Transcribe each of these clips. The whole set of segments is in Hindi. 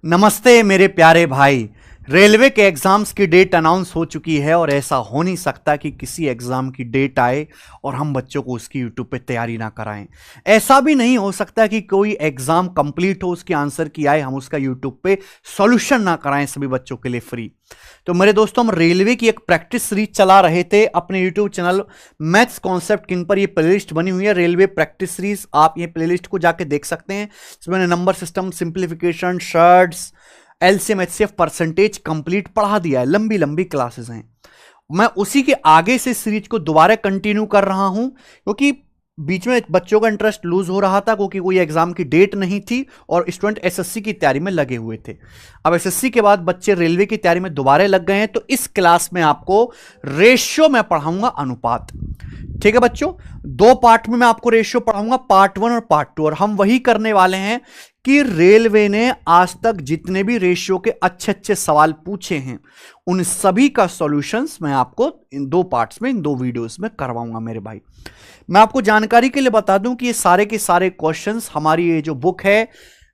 नमस्ते मेरे प्यारे भाई। रेलवे के एग्जाम्स की डेट अनाउंस हो चुकी है और ऐसा हो नहीं सकता कि किसी एग्जाम की डेट आए और हम बच्चों को उसकी यूट्यूब पे तैयारी ना कराएं। ऐसा भी नहीं हो सकता कि कोई एग्जाम कंप्लीट हो, उसके आंसर की आए, हम उसका यूट्यूब पे सॉल्यूशन ना कराएं सभी बच्चों के लिए फ्री। तो मेरे दोस्तों, हम रेलवे की एक प्रैक्टिस सीरीज चला रहे थे अपने YouTube channel maths concept king पर। ये प्लेलिस्ट बनी हुई है रेलवे प्रैक्टिस सीरीज, आप ये प्लेलिस्ट को जाके देख सकते हैं। इसमें number system, simplification, shirts, LCM, HCF, percentage complete पढ़ा दिया है। लंबी लंबी क्लासेस हैं। मैं उसी के आगे से सीरीज को दोबारा कंटिन्यू कर रहा हूं क्योंकि बीच में बच्चों का इंटरेस्ट लूज हो रहा था क्योंकि कोई एग्जाम की डेट नहीं थी और स्टूडेंट एसएससी की तैयारी में लगे हुए थे। अब एसएससी के बाद बच्चे रेलवे की तैयारी में दोबारा लग गए हैं। तो इस क्लास में आपको रेशियो में पढ़ाऊंगा, अनुपात। ठीक है बच्चों, दो पार्ट में मैं आपको रेशियो पढ़ाऊंगा, पार्ट 1 और पार्ट 2। और हम वही करने वाले हैं कि रेलवे ने आज तक जितने भी रेशियो के अच्छे अच्छे सवाल पूछे हैं उन सभी का सॉल्यूशंस मैं आपको इन दो पार्ट्स में, इन दो वीडियोस में करवाऊंगा मेरे भाई। मैं आपको जानकारी के लिए बता दूं कि ये सारे के सारे क्वेश्चंस हमारी ये जो बुक है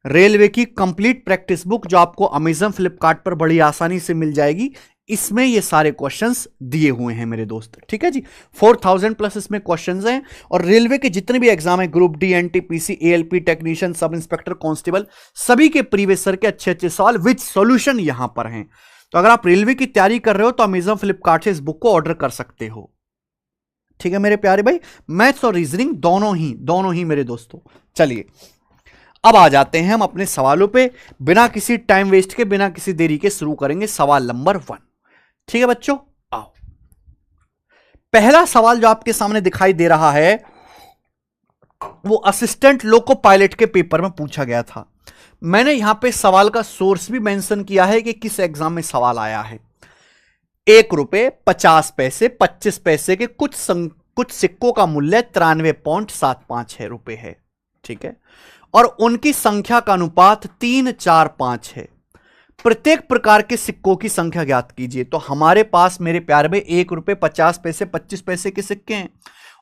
रेलवे की कंप्लीट प्रैक्टिस बुक, जो आपको अमेजन फ्लिपकार्ट पर बड़ी आसानी से मिल जाएगी, इसमें ये सारे क्वेश्चंस दिए हुए हैं मेरे दोस्त। ठीक है जी, 4000 प्लस इसमें क्वेश्चंस हैं। और रेलवे के जितने भी एग्जाम है, group D, NTPC, ALP, technician, sub inspector, constable, सभी के प्रीवियस ईयर के अच्छे अच्छे सवाल विद सॉल्यूशन यहां पर हैं। तो अगर आप रेलवे की तैयारी कर रहे हो तो अमेजन फ्लिपकार्ट से इस बुक को ऑर्डर कर सकते हो। ठीक है मेरे प्यारे भाई, मैथ्स और रीजनिंग दोनों ही मेरे दोस्तों। चलिए अब आ जाते हैं हम अपने सवालों पे। बिना किसी टाइम वेस्ट के, बिना किसी देरी के शुरू करेंगे सवाल नंबर 1। ठीक है बच्चों, आओ। पहला सवाल जो आपके सामने दिखाई दे रहा है वो असिस्टेंट लोको पायलट के पेपर में पूछा गया था। मैंने यहां पे सवाल का सोर्स भी मेंशन किया है कि किस एग्जाम में सवाल आया है। 1 रुपए 50 पैसे 25 पैसे के कुछ सिक्कों का मूल्य 93.75 रुपए है। ठीक है, और उनकी संख्या का अनुपात 3, 4, 5 है। प्रत्येक प्रकार के सिक्कों की संख्या ज्ञात कीजिए। तो हमारे पास मेरे प्यारे में 1 रुपए 50 पैसे 25 पैसे के सिक्के हैं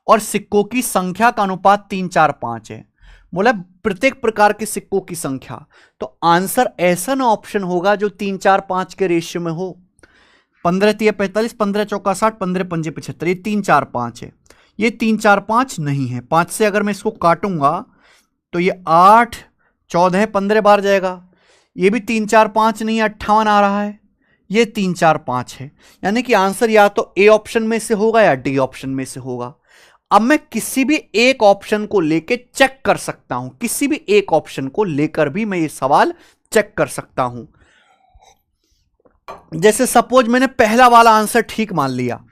और सिक्कों की संख्या का अनुपात 3, 4, 5 है। बोला प्रत्येक प्रकार के सिक्कों की संख्या, तो आंसर ऐसा ना ऑप्शन होगा जो 3, 4, 5 के रेशियो में हो। 15 3 45, 15 चौका 60, 15 पंजे 75, ये 3, 4, 5 है। ये 3, 4, 5 नहीं है। 5 से अगर मैं इसको काटूंगा तो ये 8, 14, 15 बार जाएगा। ये भी 3, 4, 5 नहीं, 58 आ रहा है। ये 3, 4, 5 है। यानी कि आंसर या तो ए ऑप्शन में से होगा या डी ऑप्शन में से होगा। अब मैं किसी भी एक ऑप्शन को लेकर चेक कर सकता हूं, किसी भी एक ऑप्शन को लेकर भी मैं ये सवाल चेक कर सकता हूं। जैसे सपोज मैंने पहला वाला आंसर ठीक मान लिया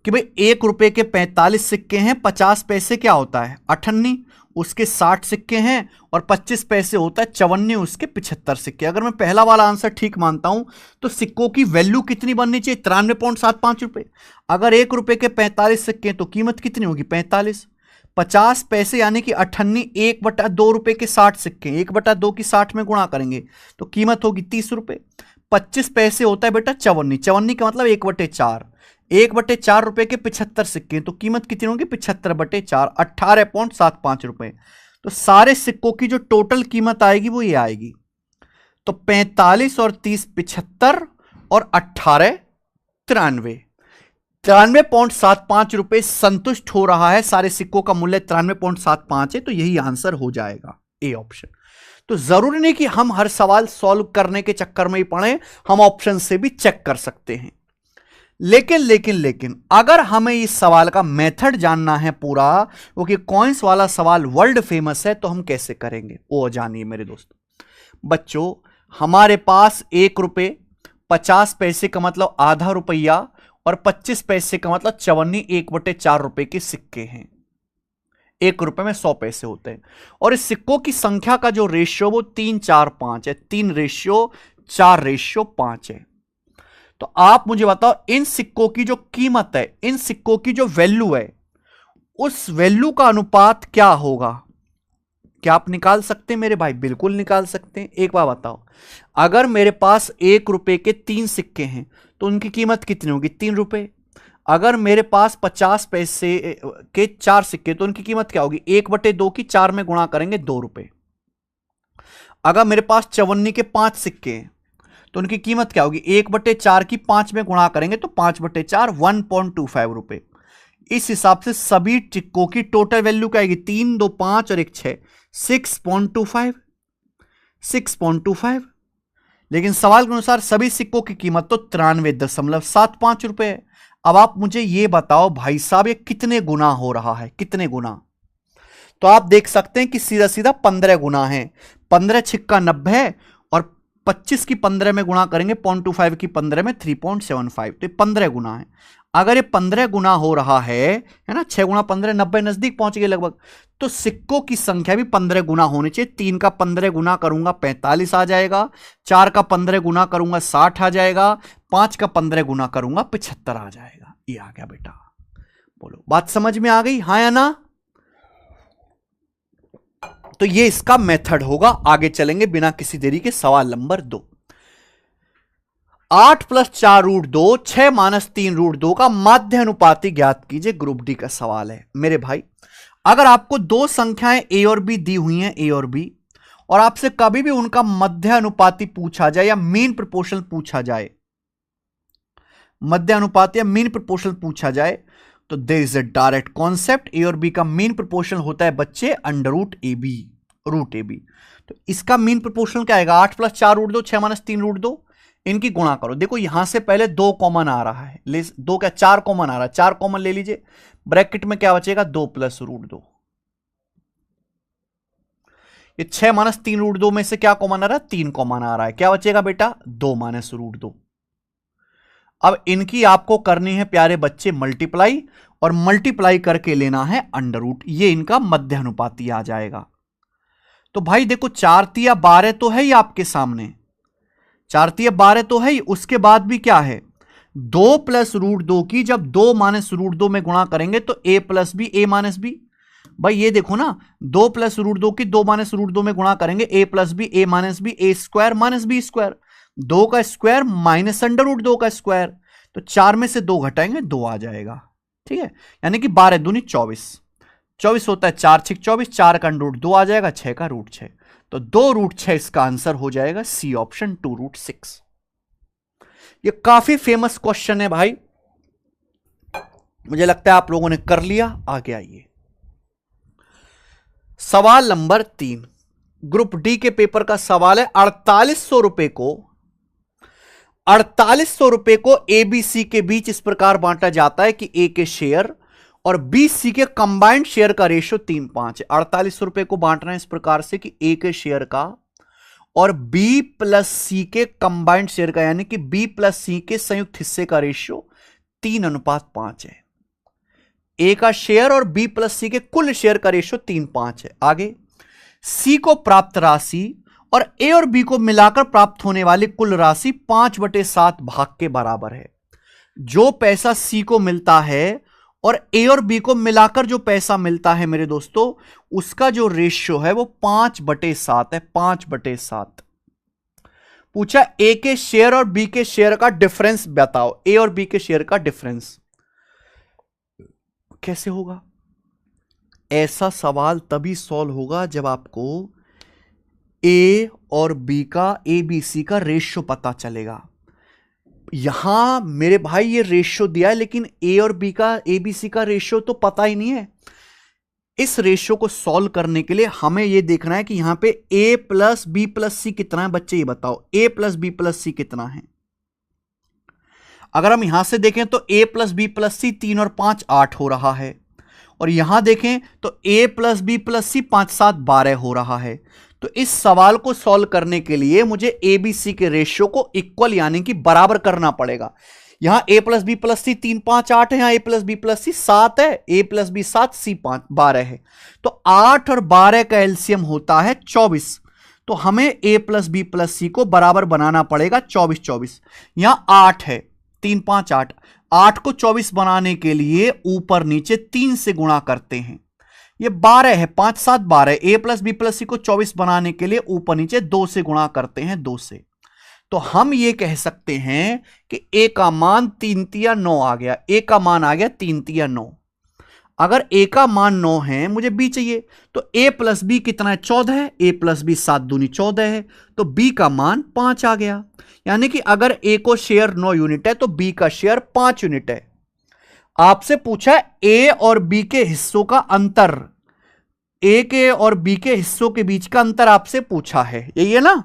कि भाई 1 रुपए के 45 सिक्के हैं, 50 पैसे क्या होता है 58, उसके 60 सिक्के हैं और 25 पैसे होता है 54, उसके 75 सिक्के। अगर मैं पहला वाला आंसर ठीक मानता हूं तो सिक्कों की वैल्यू कितनी बननी चाहिए, 93.75 रुपए। अगर 1 रुपए के 45 सिक्के तो कीमत कितनी होगी 45। 50 पैसे यानी कि 58, 1/2 रुपए के 60 सिक्के, 1/2 की 60 में गुणा करेंगे तो कीमत होगी 30 रुपए। 25 पैसे होता है बेटा 54, 54 का मतलब 1/4, 1/4 रुपए के 75 सिक्के, तो कीमत कितनी होगी 75/4, 18.75 रुपए। तो सारे सिक्कों की जो टोटल कीमत आएगी वो ये आएगी। तो 45 और 30 75 और 18 93, 93.75 रुपए संतुष्ट हो रहा है। सारे सिक्कों का मूल्य 93.75 है, तो यही आंसर हो जाएगा ए ऑप्शन। तो जरूरी नहीं कि हम हर सवाल सॉल्व करने के चक्कर में ही पढ़ें, हम ऑप्शन से भी चेक कर सकते हैं। लेकिन अगर हमें इस सवाल का मेथड जानना है पूरा, क्योंकि कॉइंस वाला सवाल वर्ल्ड फेमस है, तो हम कैसे करेंगे वो जानिए मेरे दोस्तों। बच्चों, हमारे पास 1 रुपए 50 पैसे का मतलब आधा रुपया और 25 पैसे का मतलब 54, 1/4 रुपए के सिक्के हैं। 1 रुपए में 100 पैसे होते हैं और इस सिक्कों की संख्या का जो रेशियो वो 3, 4, 5 है। 3:4:5 है। तो आप मुझे बताओ इन सिक्कों की जो कीमत है, इन सिक्कों की जो वैल्यू है, उस वैल्यू का अनुपात क्या होगा? क्या आप निकाल सकते हैं मेरे भाई? बिल्कुल निकाल सकते हैं। एक बार बताओ, अगर मेरे पास 1 रुपए के 3 सिक्के हैं तो उनकी कीमत कितनी होगी 3 रुपए। अगर मेरे पास 50 पैसे के 4 सिक्के तो उनकी कीमत क्या होगी 1/2 की 4 में गुणा करेंगे 2 रुपए। अगर मेरे पास 54 के 5 सिक्के हैं तो उनकी कीमत क्या होगी, 1/4 की 5 में गुणा करेंगे तो 5/4 1.25 रुपए। इस हिसाब से सभी सिक्कों की टोटल वैल्यू क्या आएगी, 3, 2, 5 और 1, 6, 6.25। लेकिन सवाल के अनुसार सभी सिक्कों की कीमत तो 93.75 रुपए है। अब आप मुझे यह बताओ भाई साहब, ये कितने गुना हो रहा है, कितने गुना? तो आप देख सकते हैं कि सीधा सीधा 15 गुना है। 15 छिक्का 90 है और 25 की 15 में गुणा करेंगे, 0.25 की 15 में 3.75, तो ये 15 गुना है। अगर ये 15 गुना हो रहा है ना, 6 गुणा 15, 90 नजदीक पहुंच गए लगभग, तो सिक्कों की संख्या भी 15 गुना होनी चाहिए। 3 का 15 गुना करूंगा 45 आ जाएगा, 4 का 15 गुना करूंगा 60 आ जाएगा, 5 का 15 गुना करूंगा 75 आ जाएगा। ये आ गया बेटा, बोलो बात समझ में आ गई, हाँ या ना? तो ये इसका मेथड होगा। आगे चलेंगे बिना किसी देरी के, सवाल नंबर 2। 8 + 4 √ 2, 6 - 3 √ 2 का माध्य अनुपाती ज्ञात कीजिए। ग्रुप डी का सवाल है मेरे भाई। अगर आपको दो संख्याएं ए और बी दी हुई हैं, ए और बी, और आपसे कभी भी उनका मध्य अनुपाती पूछा जाए या मीन प्रोपोर्शनल पूछा जाए, मध्य अनुपात या मीन प्रोपोर्शनल पूछा जाए, तो there is a direct concept, A और बी का मीन प्रोपोर्शनल होता है बच्चे √AB, √AB। तो इसका मीन प्रोपोर्शनल क्या आएगा, 8 + 4 √ 2, 6 - 3 √ 2, इनकी गुणा करो। देखो यहां से पहले 2 कॉमन आ रहा है, ले 2 क्या 4 कॉमन आ रहा है, 4 कॉमन ले लीजिए, ब्रैकेट में क्या बचेगा 2 + √2। ये 6 - 3 √ 2 में से क्या कॉमन आ रहा है, 3 कॉमन आ रहा है, क्या बचेगा बेटा 2 - √2। अब इनकी आपको करनी है प्यारे बच्चे मल्टीप्लाई, और मल्टीप्लाई करके लेना है √, ये इनका मध्य अनुपाती आ जाएगा। तो भाई देखो 4 × 3 = 12 तो है ही आपके सामने, 4 × 3 = 12 तो है ही। उसके बाद भी क्या है, 2 + √2 की जब 2 - √2 में गुणा करेंगे तो a + b, a - b। भाई ये देखो ना, 2 + √2 की 2 - √2 में गुणा करेंगे, a + b, a - b, a² - b², 2 का स्क्वायर माइनस √2 का स्क्वायर, तो 4 में से 2 घटाएंगे 2 आ जाएगा, ठीक है। यानी कि 12 दूनी 24, 24 होता है 4 × 6 = 24, 4 का √2 आ जाएगा, 6 का √6, तो 2√6 इसका आंसर हो जाएगा सी ऑप्शन 2√6। ये काफी फेमस क्वेश्चन है भाई, मुझे लगता है आप लोगों ने कर लिया। आगे आइए, सवाल नंबर 3, ग्रुप डी के पेपर का सवाल है। 4800 रुपए को एबीसी के बीच इस प्रकार बांटा जाता है कि ए के शेयर और बी सी के कंबाइंड शेयर का रेशियो 3:5 है। 4800 रुपए को बांटना है इस प्रकार से कि ए के शेयर का और बी + सी के कंबाइंड शेयर का, यानी कि बी + सी के संयुक्त हिस्से का रेशियो 3:5 है। ए का शेयर और बी + सी के कुल शेयर का रेशियो 3:5 है। आगे, सी को प्राप्त राशि और ए और बी को मिलाकर प्राप्त होने वाली कुल राशि 5/7 भाग के बराबर है। जो पैसा सी को मिलता है और ए और बी को मिलाकर जो पैसा मिलता है मेरे दोस्तों, उसका जो रेशियो है वो 5/7 है, 5/7। पूछा ए के शेयर और बी के शेयर का डिफरेंस बताओ, ए और बी के शेयर का डिफरेंस कैसे होगा? ऐसा सवाल तभी सॉल्व होगा जब आपको ए और बी का, ए बी सी का रेशियो पता चलेगा। यहां मेरे भाई ये रेशियो दिया है, लेकिन ए और बी का, ए बी सी का रेशियो तो पता ही नहीं है। इस रेशियो को सॉल्व करने के लिए हमें यह देखना है कि यहां पे ए + बी + सी कितना है। बच्चे ये बताओ, ए + बी + सी कितना है? अगर हम यहां से देखें तो a + b + c 3 और 5 8 हो रहा है, और यहां देखें तो a + b + c 5 7 12 हो रहा है। तो इस सवाल को सॉल्व करने के लिए मुझे ए बी सी के रेशियो को इक्वल यानी कि बराबर करना पड़ेगा। यहां a + b + c 3 5 8 है, यहां a + b + c 7 है, a + b 7 c 5 12 है, तो 8 और 12 का एलसीएम होता है 24। तो हमें a + b + c को बराबर बनाना पड़ेगा 24 24। यहां 8 है, 3 5 8, 8 को 24 बनाने के लिए ऊपर नीचे 3 से गुणा करते हैं। ये 12 है, 5 7 12, a + b + c को 24 बनाने के लिए ऊपर नीचे 2 से गुणा करते हैं, 2 से। तो हम ये कह सकते हैं कि a का मान 3 × 9 आ गया, a का मान आ गया 3 × 9। अगर a का मान 9 है, मुझे b चाहिए, तो a प्लस बी कितना है? 14 है। a प्लस बी 7 दूनी 14 है, तो b का मान 5 आ गया। यानी कि अगर a को शेयर 9 यूनिट है तो b का शेयर 5 यूनिट है। आपसे पूछा है a और b के हिस्सों का अंतर, a के और b के हिस्सों के बीच का अंतर आपसे पूछा है, यही है ना।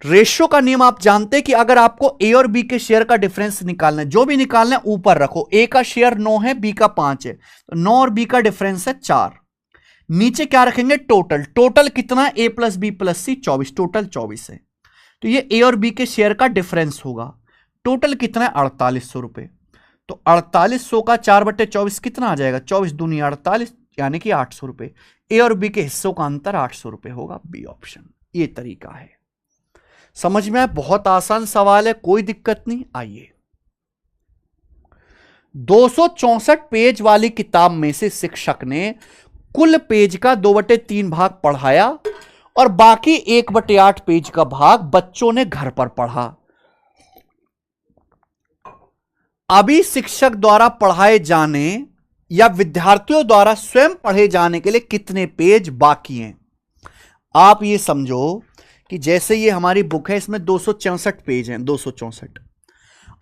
रेशियो का नियम आप जानते हैं कि अगर आपको a और b के शेयर का डिफरेंस निकालना है, जो भी निकालना है ऊपर रखो। a का शेयर 9 है, b का 5 है, तो 9 और b का डिफरेंस है 4। नीचे क्या रखेंगे? टोटल। टोटल कितना है? a plus b plus c 24, total 24 है। तो ये a और b के शेयर का डिफरेंस होगा। टोटल कितना है? 4800 रुपए। तो 4800 का 4/24 कितना आ जाएगा? 24 दूनी 48, यानी कि 800 रुपए। a और b के हिस्सों का अंतर 800 रुपए होगा, बी ऑप्शन। ये तरीका है। समझ में आया? बहुत आसान सवाल है, कोई दिक्कत नहीं। आइए, 264 पेज वाली किताब में से शिक्षक ने कुल पेज का 2/3 भाग पढ़ाया और बाकी 1/8 पेज का भाग बच्चों ने घर पर पढ़ा। अभी शिक्षक द्वारा पढ़ाए जाने या विद्यार्थियों द्वारा स्वयं पढ़े जाने के लिए कितने पेज बाकी हैं? आप ये समझो कि जैसे ये हमारी बुक है, इसमें 264 पेज हैं, 264।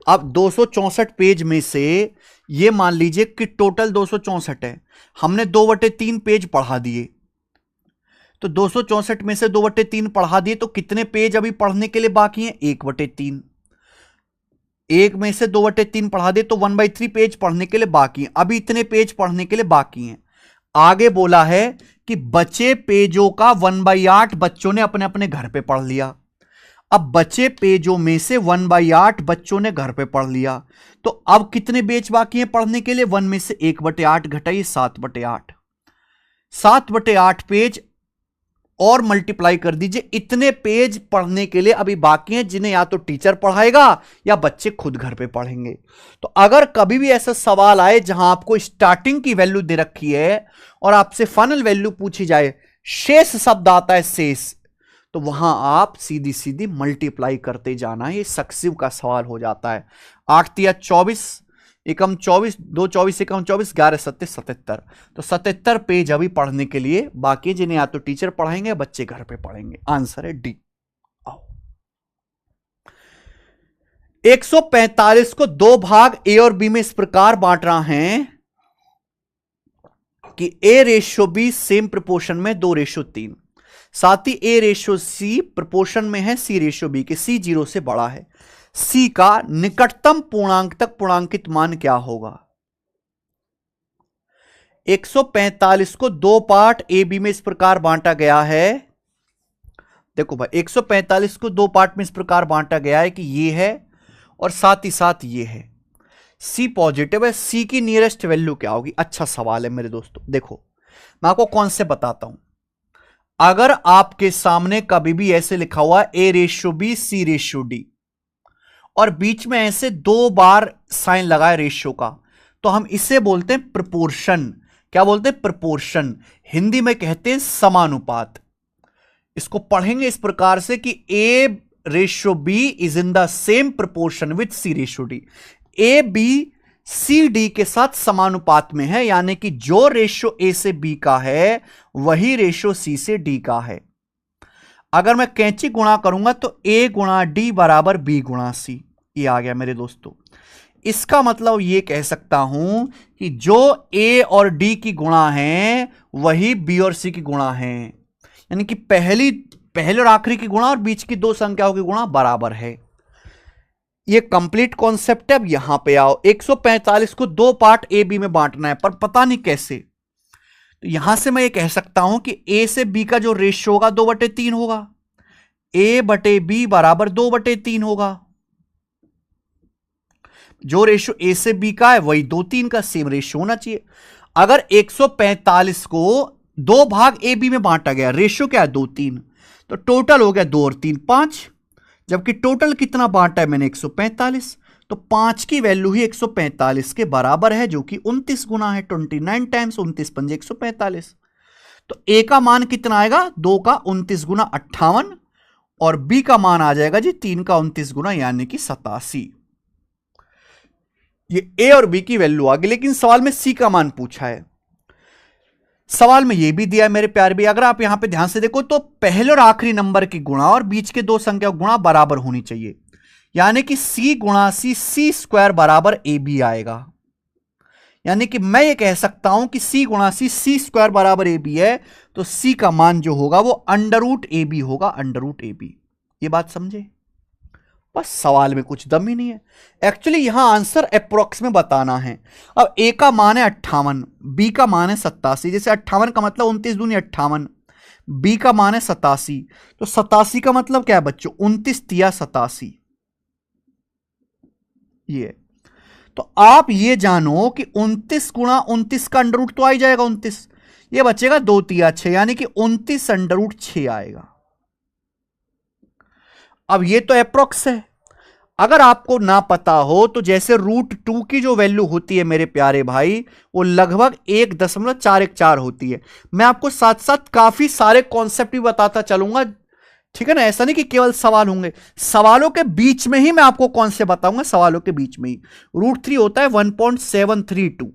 अब 264 पेज में से ये मान लीजिए कि टोटल 264 है, हमने 2/3 पेज पढ़ा दिए, तो 264 में से 2/3 पढ़ा दिए, तो कितने पेज अभी पढ़ने के लिए बाकी हैं? 1/3। एक में से 2/3 पढ़ा दिए तो 1/3 पेज पढ़ने के लिए बाकी हैं। अभी इतने पेज पढ़ने के लिए बाकी हैं। आगे बोला है कि बचे पेजों का 1/8 बच्चों ने अपने अपने घर पे पढ़ लिया। अब बचे पेजों में से 1/8 बच्चों ने घर पे पढ़ लिया, तो अब कितने पेज बाकी हैं पढ़ने के लिए? 1 में से 1/8 घटाइए, 7/8। 7/8 पेज और मल्टीप्लाई कर दीजिए। इतने पेज पढ़ने के लिए अभी बाकी हैं, जिन्हें या तो टीचर पढ़ाएगा या बच्चे खुद घर पे पढ़ेंगे। तो अगर कभी भी ऐसा सवाल आए जहां आपको स्टार्टिंग की वैल्यू दे रखी है और आपसे फाइनल वैल्यू पूछी जाए, शेष शब्द आता है शेष, तो वहां आप सीधी सीधी मल्टीप्लाई करते जाना है। ये सक्सिव का सवाल हो जाता है। 8 तिया 24, एकम 24, 2 24 एकम 24, 11 सत्ते 77। तो 77 पेज अभी पढ़ने के लिए बाकी, जिन्हें या तो टीचर पढ़ाएंगे या बच्चे घर पे पढ़ेंगे। आंसर है डी। आओ, 145 को 2 भाग ए और बी में इस प्रकार बांट रहा है कि A/B सेम प्रोपोर्शन में 2/3। साथ ही A/C प्रोपोर्शन में है C/B के। C 0 से बड़ा है। C का निकटतम पूर्णांक तक पूर्णांकित मान क्या होगा? 145 को 2 पार्ट ए बी में इस प्रकार बांटा गया है। देखो भाई, 145 को 2 पार्ट में इस प्रकार बांटा गया है कि ये है और साथ ही साथ ये है। C पॉजिटिव है। C की नियरेस्ट वैल्यू क्या होगी? अच्छा सवाल है मेरे दोस्तों। देखो, मैं आपको कौन से बताता हूं। अगर आपके सामने कभी भी ऐसे लिखा हुआ A/B C/D और बीच में ऐसे 2 बार साइन लगाए रेशियो का, तो हम इसे बोलते हैं प्रोपोर्शन। क्या बोलते हैं? प्रोपोर्शन। हिंदी में कहते हैं समानुपात। इसको पढ़ेंगे इस प्रकार से कि A/B is in the same proportion with C/D। A B C D के साथ समानुपात में है, यानी कि जो रेशियो ए से बी का है वही रेशियो सी से डी का है। अगर मैं कैंची गुणा करूंगा तो ए गुणा डी बराबर बी गुणा सी। ये आ गया मेरे दोस्तों। इसका मतलब ये कह सकता हूं कि जो ए और डी की गुणा है वही बी और सी की गुणा है, यानी कि पहले और आखिरी की गुणा और बीच की 2 संख्याओं की गुणा बराबर है। ये कंप्लीट कॉन्सेप्ट है। अब यहां पे आओ, 145 को 2 पार्ट ए बी में बांटना है, पर पता नहीं कैसे। तो यहां से मैं ये कह सकता हूं कि ए से बी का जो रेशियो होगा 2/3 होगा। ए बटे बी बराबर 2/3 होगा। जो रेशियो ए से बी का है वही 2/3 का सेम रेशियो होना चाहिए। अगर 145 को 2 भाग ए बी में बांटा गया, रेशियो क्या है? 2/3, तो टोटल हो गया 2 और 3 5, जबकि टोटल कितना बांटा है मैंने? 145। तो 5 की वैल्यू ही 145 के बराबर है, जो कि 29 गुना है। 29 टाइम्स 29 पंजे 145। तो ए का मान कितना आएगा? 2 का 29 गुना 58, और बी का मान आ जाएगा जी 3 का 29 गुना, यानी कि 87। ये ए और बी की वैल्यू आ गई, लेकिन सवाल में सी का मान पूछा है। सवाल में ये भी दिया है मेरे प्यारे भी, अगर आप यहां पे ध्यान से देखो तो पहले और आखिरी नंबर की गुणा और बीच के दो संख्या गुणा बराबर होनी चाहिए, यानी कि सी गुणा सी, सी स्क्वायर बराबर ए बी आएगा। यानी कि मैं ये कह सकता हूं कि सी गुणा सी, सी स्क्वायर बराबर ए बी है, तो सी का मान जो होगा वो अंडर रूट ए बी होगा, अंडर रूट ए बी। ये बात समझे? बस सवाल में कुछ दम ही नहीं है। एक्चुअली यहां आंसर अप्रोक्स में बताना है। अब ए का मान है 58, बी का मान है 87, जैसे 58 का मतलब 29 दूनी 58, बी का मान है 87, तो 87 का मतलब क्या है बच्चों? 29 तिया 87। ये तो आप ये जानो कि 29 गुणा 29 का अंडर रूट तो आ ही जाएगा 29, ये बचेगा 2 तिया 6, यानी कि 29 अंडर रूट 6 आएगा। अब ये तो अप्रोक्स है। अगर आपको ना पता हो तो जैसे √2 की जो वैल्यू होती है मेरे प्यारे भाई, वो लगभग 1.414 होती है। मैं आपको साथ साथ काफी सारे कॉन्सेप्ट भी बताता चलूंगा, ठीक है ना? ऐसा नहीं कि केवल सवाल होंगे, सवालों के बीच में ही मैं आपको कॉन्सेप्ट बताऊंगा, सवालों के बीच में ही। √3 होता है 1.732,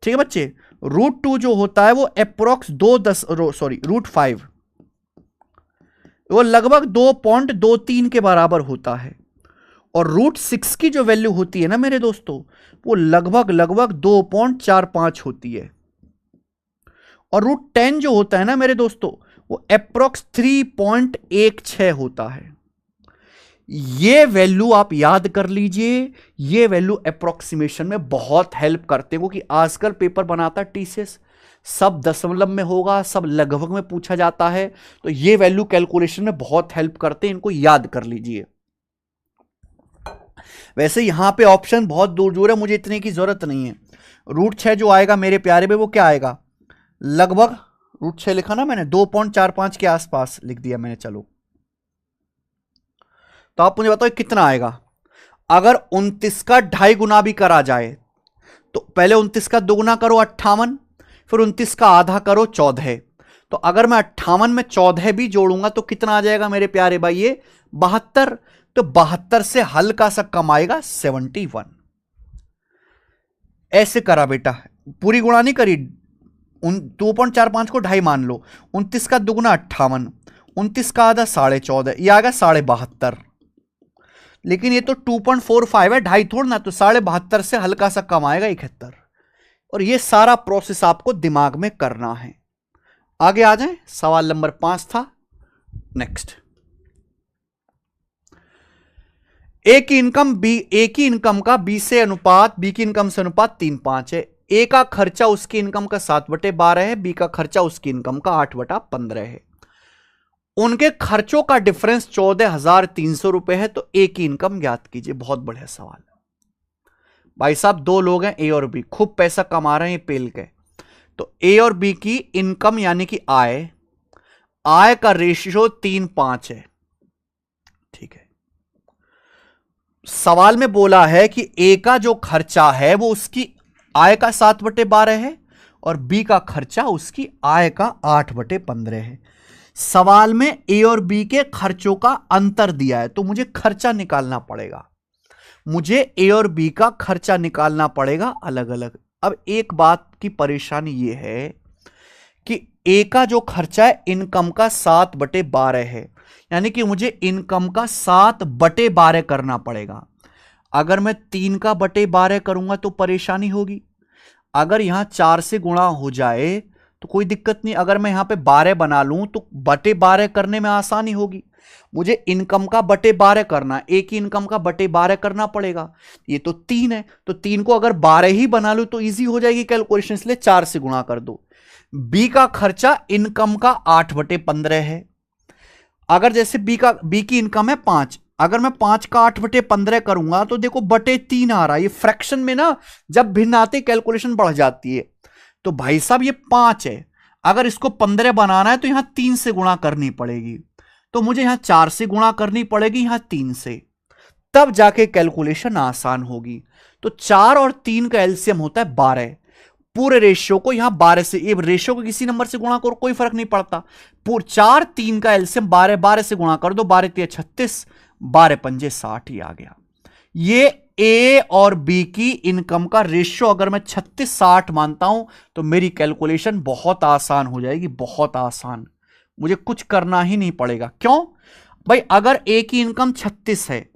ठीक है बच्चे? √2 जो होता है वो अप्रोक्स √5 वो लगभग 2.23 के बराबर होता है, और √6 की जो वैल्यू होती है ना मेरे दोस्तों, वो लगभग 2.45 होती है, और √10 जो होता है ना मेरे दोस्तों, वो अप्रोक्स 3.16 होता है। ये वैल्यू आप याद कर लीजिए, ये वैल्यू अप्रोक्सीमेशन में बहुत हेल्प करते हैं, क्योंकि आजकल पेपर बनाता टीसीएस, सब दशमलव में होगा, सब लगभग में पूछा जाता है, तो ये वैल्यू कैलकुलेशन में बहुत हेल्प करते हैं, इनको याद कर लीजिए। वैसे यहां पे ऑप्शन बहुत दूर दूर है, मुझे इतने की जरूरत नहीं है। √6 जो आएगा मेरे प्यारे में, वो क्या आएगा? लगभग √6 लिखा ना मैंने, 2.45 के आसपास लिख दिया मैंने। चलो तो आप मुझे बताओ कितना आएगा? अगर 29 का 2.5 गुना भी करा जाए, तो पहले 29 का 2 गुना करो 58, फिर 29 का आधा करो 14, तो अगर मैं 58 में 14 भी जोड़ूंगा तो कितना आ जाएगा मेरे प्यारे भाई? ये 72। तो 72 से हल्का सा कम आएगा 71। ऐसे करा बेटा, पूरी गुणा नहीं करी, 2.45 को 2.5 मान लो, 29 का 2 गुना 58, 29 का आधा 14.5, ये आएगा 72.5। लेकिन ये तो 2.45 है, 2.5 थोड़ा ना, तो 72.5 से हल्का सा कम आएगा 71। और ये सारा प्रोसेस आपको दिमाग में करना है। आगे आ जाए, सवाल नंबर 5 था। नेक्स्ट, ए की इनकम का बी से अनुपात, बी की इनकम से अनुपात 3:5 है। ए का खर्चा उसकी इनकम का 7/12 है, बी का खर्चा उसकी इनकम का 8/15 है। उनके खर्चों का डिफरेंस 14,300 रुपए है, तो ए की इनकम ज्ञात कीजिए। बहुत बढ़िया सवाल है भाई साहब। दो लोग हैं ए और बी, खूब पैसा कमा रहे हैं पेल के, तो ए और बी की इनकम यानी कि आय का रेशियो 3:5 है, ठीक है। सवाल में बोला है कि ए का जो खर्चा है वो उसकी आय का 7/12 है, और बी का खर्चा उसकी आय का 8/15 है। सवाल में ए और बी के खर्चों का अंतर दिया है, तो मुझे खर्चा निकालना पड़ेगा, मुझे ए और बी का खर्चा निकालना पड़ेगा अलग अलग। अब एक बात की परेशानी यह है कि ए का जो खर्चा है इनकम का 7/12 है, यानी कि मुझे इनकम का 7/12 करना पड़ेगा। अगर मैं 3 का 12 करूंगा तो परेशानी होगी। अगर यहां 4 से गुणा हो जाए तो कोई दिक्कत नहीं, अगर मैं यहां पे 12 बना लूं तो 12 करने में आसानी होगी। मुझे इनकम का 12 करना, ए की इनकम का 12 करना पड़ेगा। ये तो 3 है, तो 3 को अगर 12 ही बना लूं तो इजी हो जाएगी कैलकुलेशन, इसलिए 4 से गुणा कर दो। बी का खर्चा इनकम का 8/15 है। अगर जैसे बी की इनकम है 5, अगर मैं 5 का 8/15 करूंगा तो देखो 3 आ रहा है। ये फ्रैक्शन में ना जब भिन्न आते कैलकुलेशन बढ़ जाती है। तो भाई साहब ये 5 है, अगर इसको 15 बनाना है तो यहां 3 से गुणा करनी पड़ेगी, तो मुझे यहां 4 से गुणा करनी पड़ेगी, यहां 3 से, तब जाके कैलकुलेशन आसान होगी। तो 4 और 3 का एलसीएम होता है 12। पूरे रेशियो को यहां 12 से, ये रेशियो को किसी नंबर से गुणा करो कोई फर्क नहीं पड़ता। 4 3 का एलसीएम 12 से गुणा कर दो, 12 3 36, 12 5 60 ही आ गया। ये ए और बी की इनकम का रेशियो अगर मैं 36-60 मानता हूं तो मेरी कैलकुलेशन बहुत आसान हो जाएगी, बहुत आसान। मुझे कुछ करना ही नहीं पड़ेगा। क्यों भाई? अगर ए की इनकम 36 है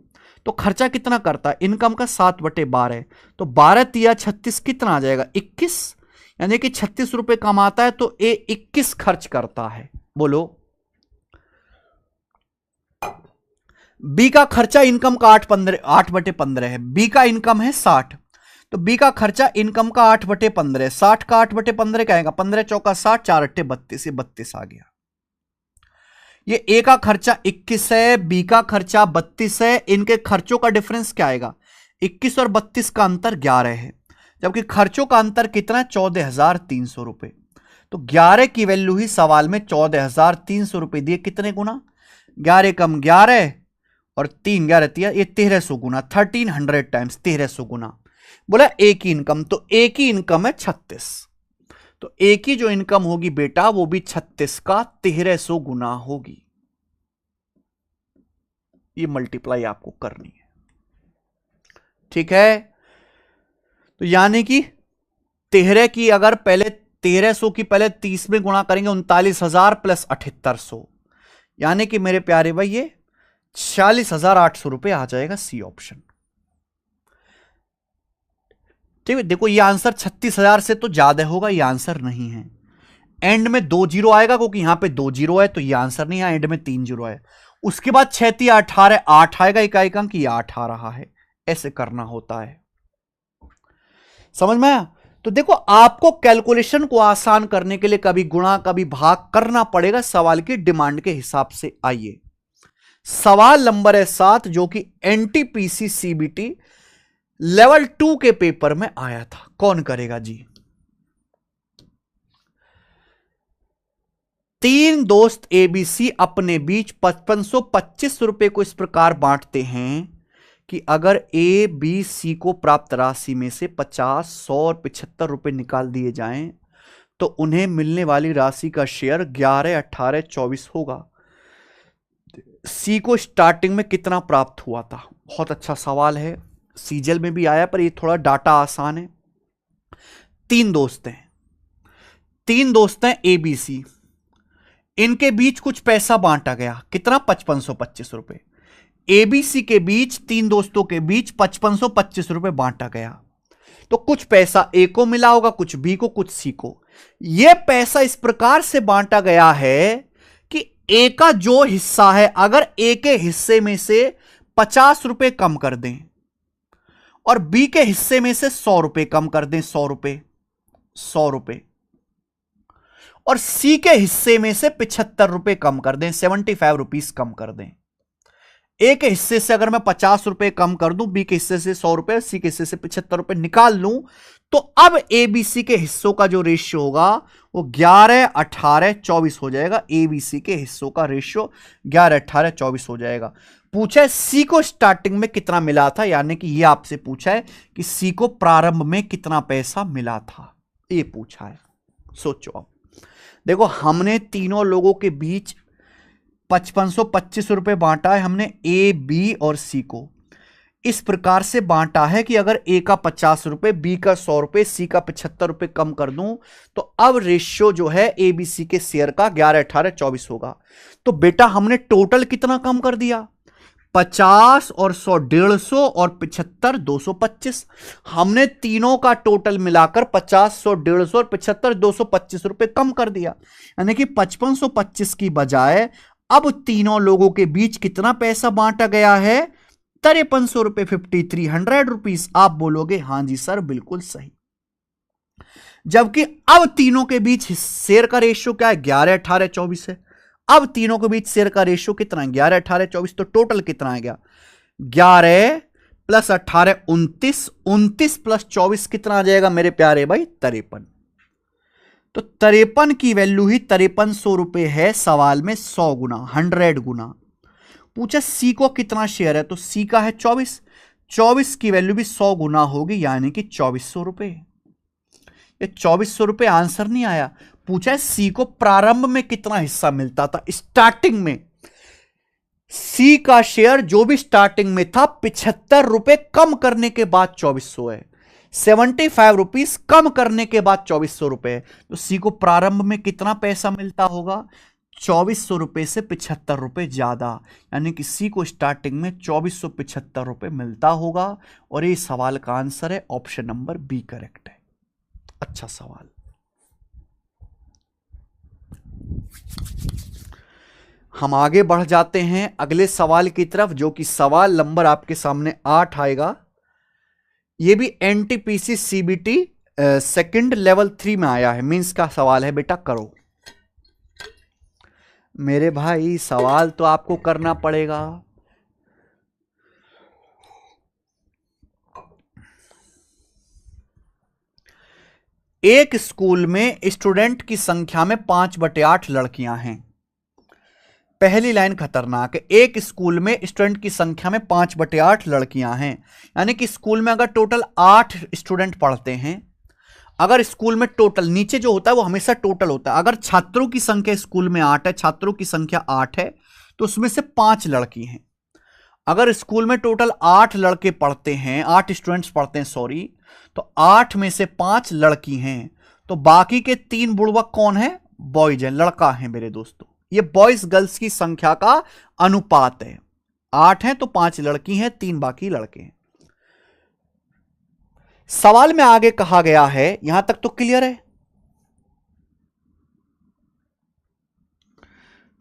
तो खर्चा कितना करता है? इनकम का 7/12, तो 12 तिया 36 कितना आ जाएगा? 21। यानी कि 36 रुपए कमाता है तो ए 21 खर्च करता है। बोलो। बी का खर्चा इनकम का 8/15 है। बी का इनकम है 60, तो बी का खर्चा इनकम का 8/15, 60 का 8/15 क्या आएगा? 15 चौका 60, 4 अट्ठे 32, ये 32 आ गया। ये ए का खर्चा 21 है, बी का खर्चा 32 है। इनके खर्चों का डिफरेंस क्या आएगा? 21 और 32 का अंतर 11 है, जबकि खर्चों का अंतर कितना है? 14,300 रुपए। तो 11 की वैल्यू ही सवाल में 14,300 रुपए दिए। कितने गुना? 11 कम 11 और 3 11 तिया, ये 1300 गुना, 1300 टाइम्स 1300 गुना। बोला ए की इनकम, तो ए की इनकम है 36, तो ए की जो इनकम होगी बेटा वो भी 36 का 1300 गुना होगी। ये मल्टीप्लाई आपको करनी है, ठीक है? तो यानी कि 13 की अगर पहले 1300 की पहले 30 में गुणा करेंगे 39,000 प्लस 7800, यानी कि मेरे प्यारे भाई ये 46,800 रुपए आ जाएगा। C option. ठीक है, देखो ये आंसर 36,000 से तो ज्यादा होगा, ये आंसर नहीं है। एंड में 2 जीरो आएगा क्योंकि यहां पे 2 जीरो है, तो ये आंसर नहीं है। एंड में 3 जीरो है। उसके बाद 6 तिया 18, 8 आएगा इकाई का अंक, ये 8 आ रहा है। ऐसे करना होता है, समझ में आया? तो देखो आपको कैलकुलेशन को आसान करने के लिए कभी गुणा कभी भाग करना पड़ेगा, सवाल की डिमांड के हिसाब से। आइए सवाल नंबर है 7, जो कि एनटीपीसी सीबीटी लेवल 2 के पेपर में आया था। कौन करेगा जी? 3 दोस्त एबीसी अपने बीच 5525 रुपए को इस प्रकार बांटते हैं कि अगर ए बी सी को प्राप्त राशि में से 50, 100 और 75 रुपए निकाल दिए जाएं तो उन्हें मिलने वाली राशि का शेयर 11, 18, 24 होगा। सी को स्टार्टिंग में कितना प्राप्त हुआ था? बहुत अच्छा सवाल है, सीजल में भी आया, पर ये थोड़ा डाटा आसान है। 3 दोस्त हैं, 3 दोस्त हैं ए बी सी, इनके बीच कुछ पैसा बांटा गया। कितना? 5525 रुपए। एबीसी के बीच, 3 दोस्तों के बीच 5525 रुपए बांटा गया, तो कुछ पैसा ए को मिला होगा, कुछ बी को, कुछ सी को। यह पैसा इस प्रकार से बांटा गया है कि ए का जो हिस्सा है, अगर ए के हिस्से में से 50 रुपए कम कर दें और बी के हिस्से में से 100 रुपए कम कर दें, 100 रुपए, और सी के हिस्से में से 75 रुपए कम कर दें, 75 रुपीस कम कर दें। ए के हिस्से से अगर मैं 50 रुपए कम कर दूं, बी के हिस्से से 100 रुपए, सी के हिस्से से 75 रुपए निकाल लूं, तो अब ए बी सी के हिस्सों का जो रेशियो होगा वो 11, 18, 24 हो जाएगा। ए बी सी के हिस्सों का रेशियो 11, 18, 24 हो जाएगा। पूछा है सी को स्टार्टिंग में कितना मिला था, यानी कि ये आपसे पूछा है कि सी को प्रारंभ में कितना पैसा मिला था, ये पूछा है। सोचो अब देखो, हमने तीनों लोगों के बीच 5525 रुपए बांटा है। हमने ए बी और सी को इस प्रकार से बांटा है कि अगर ए का 50 रुपए, बी का 100 रुपए, सी का 75 रुपए कम कर दूं तो अब रेशियो जो है ए बी सी के शेयर का 11, 18, 24 होगा। तो बेटा हमने टोटल कितना कम कर दिया? 50 और 100 150 और 75 225। हमने तीनों का टोटल मिलाकर 50, 100, 150 और 75 225 रुपए कम कर दिया, यानी कि 5525 की बजाय अब तीनों लोगों के बीच कितना पैसा बांटा गया है? 5300 रुपए, 5300 रुपीस। आप बोलोगे हां जी सर बिल्कुल सही। जबकि अब तीनों के बीच शेयर का रेशियो क्या है? 11, 18, 24 है। अब तीनों के बीच शेयर का रेशियो कितना है? 11, 18, 24। तो टोटल कितना आ गया? 11 प्लस 18 29, 29 प्लस 24 कितना आ जाएगा मेरे प्यारे भाई? 53। तो 53 की वैल्यू ही 5300 रुपए है सवाल में 100 गुना, 100 गुना। पूछा सी को कितना शेयर है, तो सी का है 24, 24 की वैल्यू भी 100 गुना होगी, यानी कि 2400 रुपए। ये 2400 रुपए आंसर नहीं आया। पूछा है सी को प्रारंभ में कितना हिस्सा मिलता था, स्टार्टिंग में। सी का शेयर जो भी स्टार्टिंग में था 75 रुपए कम करने के बाद 2400 है, 75 रुपीज कम करने के बाद 2400 रुपए। तो सी को प्रारंभ में कितना पैसा मिलता होगा? 2400 रुपए से 75 रुपए ज्यादा, यानी कि सी को स्टार्टिंग में 2475 रुपए मिलता होगा। और ये सवाल का आंसर है ऑप्शन नंबर बी करेक्ट है। अच्छा सवाल। हम आगे बढ़ जाते हैं अगले सवाल की तरफ, जो कि सवाल नंबर आपके सामने 8 आएगा। यह भी एनटीपीसी सीबीटी सेकंड लेवल 3 में आया है, मींस का सवाल है बेटा। करो मेरे भाई, सवाल तो आपको करना पड़ेगा। एक स्कूल में स्टूडेंट की संख्या में 5/8 लड़कियां हैं। पहली लाइन खतरनाक है। एक स्कूल में स्टूडेंट की संख्या में 5/8 लड़कियां हैं, यानी कि स्कूल में अगर टोटल 8 स्टूडेंट पढ़ते हैं, अगर स्कूल में टोटल, नीचे जो होता है वो हमेशा टोटल होता है, अगर छात्रों की संख्या स्कूल में 8 है, छात्रों की संख्या 8 है, तो उसमें से 5 लड़की हैं। अगर स्कूल में टोटल 8 लड़के पढ़ते हैं, 8 स्टूडेंट्स पढ़ते हैं सॉरी, तो 8 में से 5 लड़की हैं, तो बाकी के 3 बुड़वक कौन है? बॉयज हैं, लड़का है मेरे दोस्तों। ये बॉयज गर्ल्स की संख्या का अनुपात है। 8 हैं तो 5 लड़की हैं, 3 बाकी लड़के हैं। सवाल में आगे कहा गया है, यहां तक तो क्लियर है।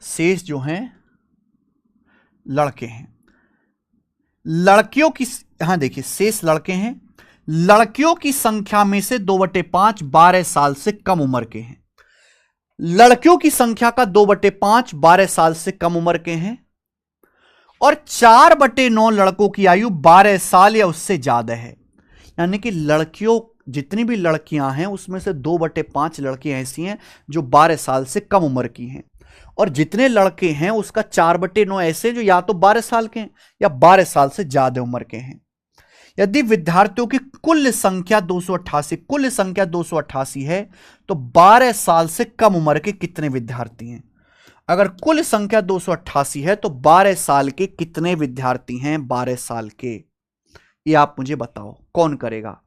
शेष जो हैं लड़के हैं। लड़कियों की, यहां देखिए शेष लड़के हैं। लड़कियों की संख्या में से 2/5 12 साल से कम उम्र के हैं। लड़कियों की संख्या का 2/5 12 साल से कम उम्र के हैं, और 4/9 लड़कों की आयु 12 साल या उससे ज्यादा है। यानी कि लड़कियों, जितनी भी लड़कियां हैं उसमें से 2/5 लड़कियां ऐसी हैं जो 12 साल से कम उम्र की हैं, और जितने लड़के हैं उसका 4/9 ऐसे जो या तो 12 साल के हैं या 12 साल से ज्यादा उम्र के हैं। यदि विद्यार्थियों की कुल संख्या 288 है, तो 12 साल से कम उम्र के कितने विद्यार्थी हैं? अगर कुल संख्या 288 है तो 12 साल के कितने विद्यार्थी हैं? 12 साल के, ये आप मुझे बताओ, कौन करेगा?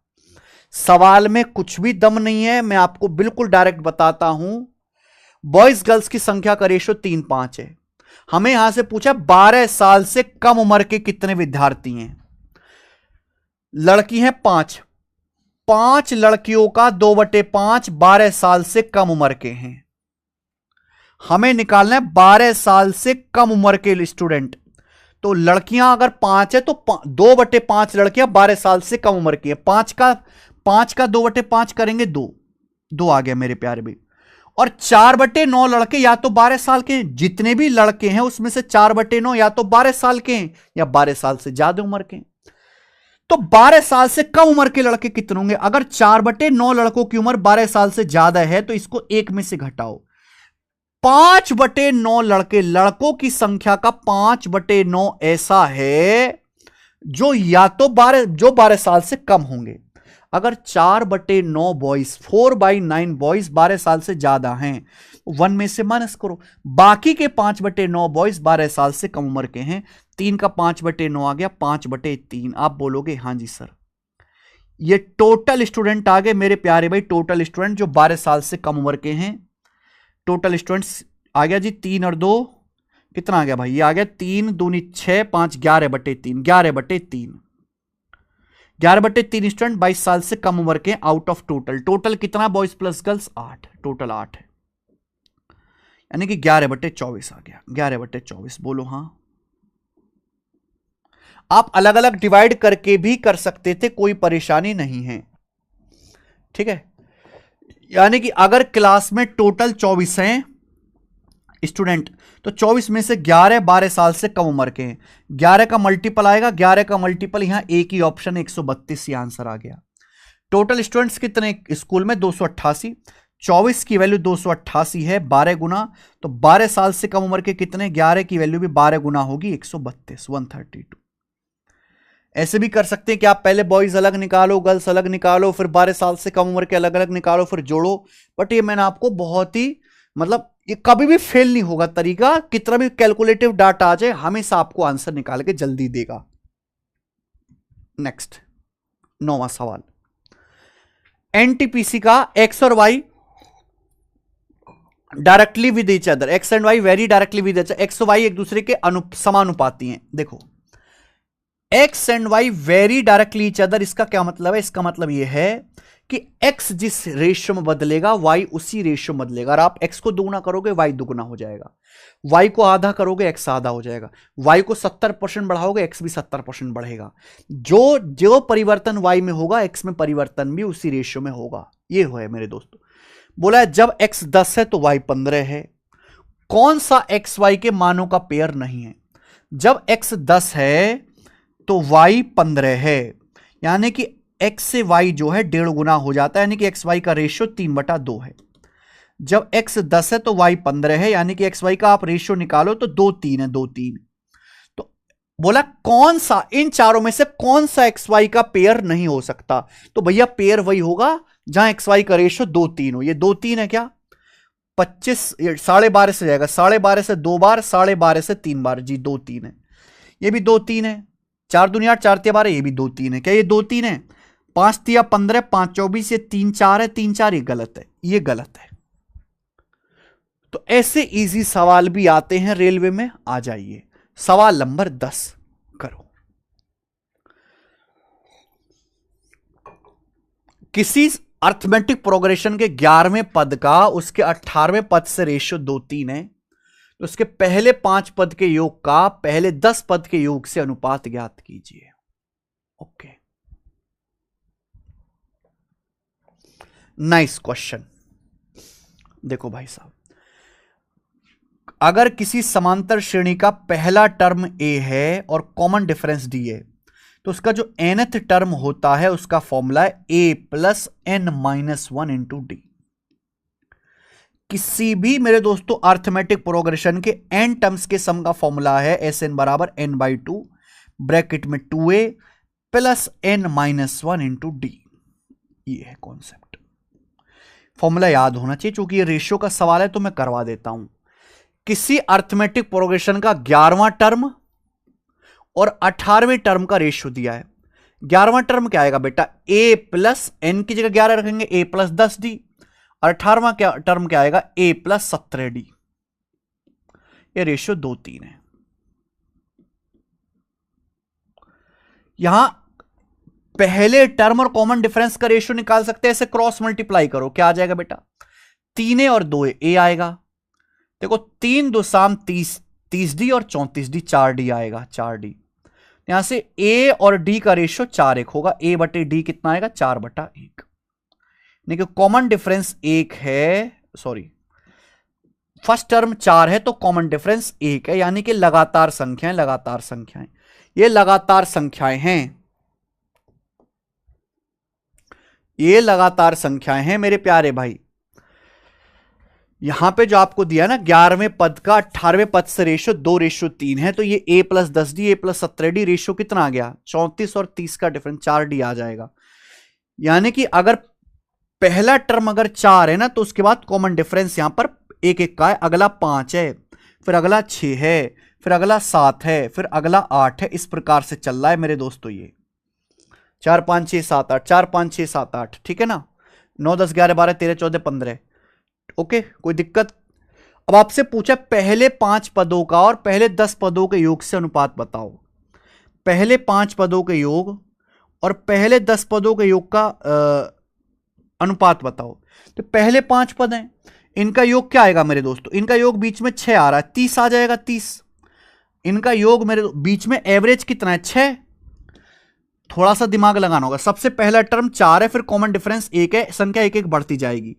सवाल में कुछ भी दम नहीं है, मैं आपको बिल्कुल डायरेक्ट बताता हूं। बॉयज गर्ल्स की संख्या का रेशो 3:5 है। हमें यहां से पूछा 12 साल से कम उम्र के कितने विद्यार्थी हैं। लड़की हैं 5, 5 लड़कियों का 2/5 12 साल से कम उम्र के हैं। हमें निकालना है 12 साल से कम उम्र के स्टूडेंट। तो लड़कियां अगर 5 है तो 2/5 लड़कियां 12 साल से कम उम्र की है। 5 का 2/5 करेंगे 2 आ गया मेरे प्यारे भाई। और 4/9 लड़के या तो 12 साल के, जितने भी लड़के हैं उसमें से 4/9 या तो 12 साल के हैं या 12 साल से ज्यादा उम्र के हैं। तो 12 साल से कम उम्र के लड़के कितने होंगे? अगर 4/9 लड़कों की उम्र 12 साल से ज्यादा है तो इसको 1 में से घटाओ। 5/9 लड़के, लड़कों की संख्या का 5/9 ऐसा है जो या तो 12 साल से कम होंगे। अगर 4/9 बॉयज, 4/9 बॉयज 12 साल से ज्यादा हैं, 1 में से माइनस करो। बाकी के 5/9 बॉयज 12 साल से कम उम्र के हैं। 3 का 5/9 आ गया 5/3। आप बोलोगे हां जी सर। ये टोटल स्टूडेंट आ गए मेरे प्यारे भाई, टोटल स्टूडेंट जो 12 साल से कम उम्र के हैं। टोटल स्टूडेंट्स आ गया जी 3 और 2 कितना आ गया भाई? ये आ गया 3 दूनी 6 5 11/3, 11/3, 11/3 स्टूडेंट 22 साल से कम उम्र के आउट ऑफ टोटल। टोटल कितना बॉयज प्लस गर्ल्स? 8, टोटल 8 है, यानी कि 11/24 आ गया। 11/24 बोलो हां। आप अलग अलग डिवाइड करके भी कर सकते थे, कोई परेशानी नहीं है, ठीक है। यानी कि अगर क्लास में टोटल 24 हैं स्टूडेंट, तो 24 में से 11 12 साल से कम उम्र के हैं। 11 का मल्टीपल आएगा, 11 का मल्टीपल यहां एक ही ऑप्शन 132, ये आंसर आ गया। टोटल स्टूडेंट्स कितने स्कूल में? 288। 24 की वैल्यू 288 है, 12 गुना, तो 12 साल से कम उम्र के कितने? 11 की वैल्यू भी 12 गुना होगी 132, 132। ऐसे भी कर सकते हैं कि आप पहले बॉयज अलग निकालो, गर्ल्स अलग निकालो, फिर 12 साल से कम उम्र के अलग अलग निकालो, फिर जोड़ो। बट ये मैंने आपको बहुत ही मतलब ये कभी भी फेल नहीं होगा तरीका, कितना भी कैलकुलेटिव डाटा आ जाए हमेशा आपको आंसर निकाल के जल्दी देगा। नेक्स्ट 9वां सवाल, एनटीपीसी का एक्स और y directly with each other, x and y vary directly with each other, x और वाई एक दूसरे के समानुपाती हैं। देखो x and y vary directly each other, इसका क्या मतलब है? इसका मतलब यह है कि x जिस रेशियो में बदलेगा y उसी रेशियो में बदलेगा। अगर आप x को दुगुना करोगे y दुगुना हो जाएगा, y को आधा करोगे x आधा हो जाएगा, y को 70% बढ़ाओगे x भी 70% बढ़ेगा। जो जो परिवर्तन y में होगा x में परिवर्तन भी उसी रेशियो में होगा। ये है मेरे दोस्तों। बोला है जब x 10 है तो y 15 है। कौन सा x y के मानों का पेयर नहीं है? जब x 10 है तो y 15 है, यानी कि x से y जो है 1.5 गुना हो जाता है, यानी कि x y का रेशियो 3/2 है। जब x 10 है तो y 15 है, यानी कि x y का आप रेशियो निकालो तो 2-3 है, 2-3। तो बोला कौन सा इन चारों में से कौन सा x y का पेयर नहीं हो सकता? तो भैया पेयर वही होगा जहां x y का रेशियो 2-3 हो। ये 2-3 है क्या? 25 12.5 से जाएगा, 12.5 से 2 बार, 12.5 से 3 बार, जी 2-3 है। ये भी 2-3 है, 4 दूनी 8, 4 तिया 12, ये भी 2-3 है। क्या ये 2-3 है? 5 तिया 15, 5 24, ये 3-4 है, 3-4 ये गलत है, ये गलत है। तो ऐसे इजी सवाल भी आते हैं रेलवे में। आ जाइए सवाल नंबर 10 करो। किसी अर्थमेटिक प्रोग्रेशन के 11वें पद का उसके 18वें पद से रेशियो 2-3 है, तो उसके पहले 5 पद के योग का पहले 10 पद के योग से अनुपात ज्ञात कीजिए। Okay, nice question. देखो भाई साहब, अगर किसी समांतर श्रेणी का पहला टर्म a है और कॉमन डिफरेंस d है, तो उसका जो nth टर्म होता है उसका फॉर्मूला है a plus n minus 1 into D. किसी भी मेरे दोस्तों अर्थमेटिक प्रोग्रेशन के n टर्म्स के सम का फॉर्मूला है Sn बराबर n/2 ब्रैकेट में 2a plus n minus 1 into D. ये है कॉन्सेप्ट, फॉर्मूला याद होना चाहिए। चूंकि ये रेशियो का सवाल है तो मैं करवा देता हूं। किसी अर्थमेटिक प्रोग्रेशन का 11वां टर्म और 18वें टर्म का रेशियो दिया है। 11वां टर्म क्या आएगा बेटा? a प्लस n की जगह 11 रखेंगे, a प्लस 10d। और 18वां टर्म क्या आएगा? a plus 17d। ये रेशियो 2-3 है। यहां पहले टर्म और कॉमन डिफरेंस का रेशियो निकाल सकते हैं, ऐसे क्रॉस मल्टीप्लाई करो, क्या आ जाएगा बेटा? 3a और 2a, a आएगा। देखो 3 2 शाम 30, 30d और 34d, 4d आएगा, 4d। यहां से a और d का रेशियो 4:1 होगा। a बटे d कितना आएगा? 4/1। देखिए कॉमन डिफरेंस 1 है, सॉरी फर्स्ट टर्म 4 है तो कॉमन डिफरेंस 1 है, यानी कि लगातार संख्याएं, लगातार संख्याएं, ये लगातार संख्याएं हैं, ये लगातार संख्याएं हैं मेरे प्यारे भाई। यहां पे जो आपको दिया ना 11वें पद का 18वें पद से रेशियो 2:3 है, तो ये a plus 10d a plus 17d ratio कितना आ गया? 34 और 30 का डिफरेंस 4d आ जाएगा। यानी कि अगर पहला टर्म अगर 4 है ना तो उसके बाद कॉमन डिफरेंस यहां पर 1-1 का है, अगला 5 है, फिर अगला 6 है, फिर अगला 7 है, फिर अगला 8 है। इस प्रकार से चल रहा है मेरे दोस्तों, ये 4 5 6 7 8, 4 5 6 7 8, ठीक है ना? 9 10 11 12 13 14 15। ओके, कोई दिक्कत? अब आपसे पूछा पहले 5 पदों का और पहले 10 पदों के योग से अनुपात बताओ। पहले 5 पदों के योग और पहले 10 पदों के योग का अनुपात बताओ। तो पहले 5 पद हैं, इनका योग क्या आएगा मेरे दोस्तों? इनका योग बीच में 6 आ रहा है, 30 आ जाएगा, 30। इनका योग मेरे बीच में एवरेज कितना है? 6। थोड़ा सा दिमाग लगाना होगा। सबसे पहला टर्म 4 है, फिर कॉमन डिफरेंस 1 है, संख्या 1-1 बढ़ती जाएगी।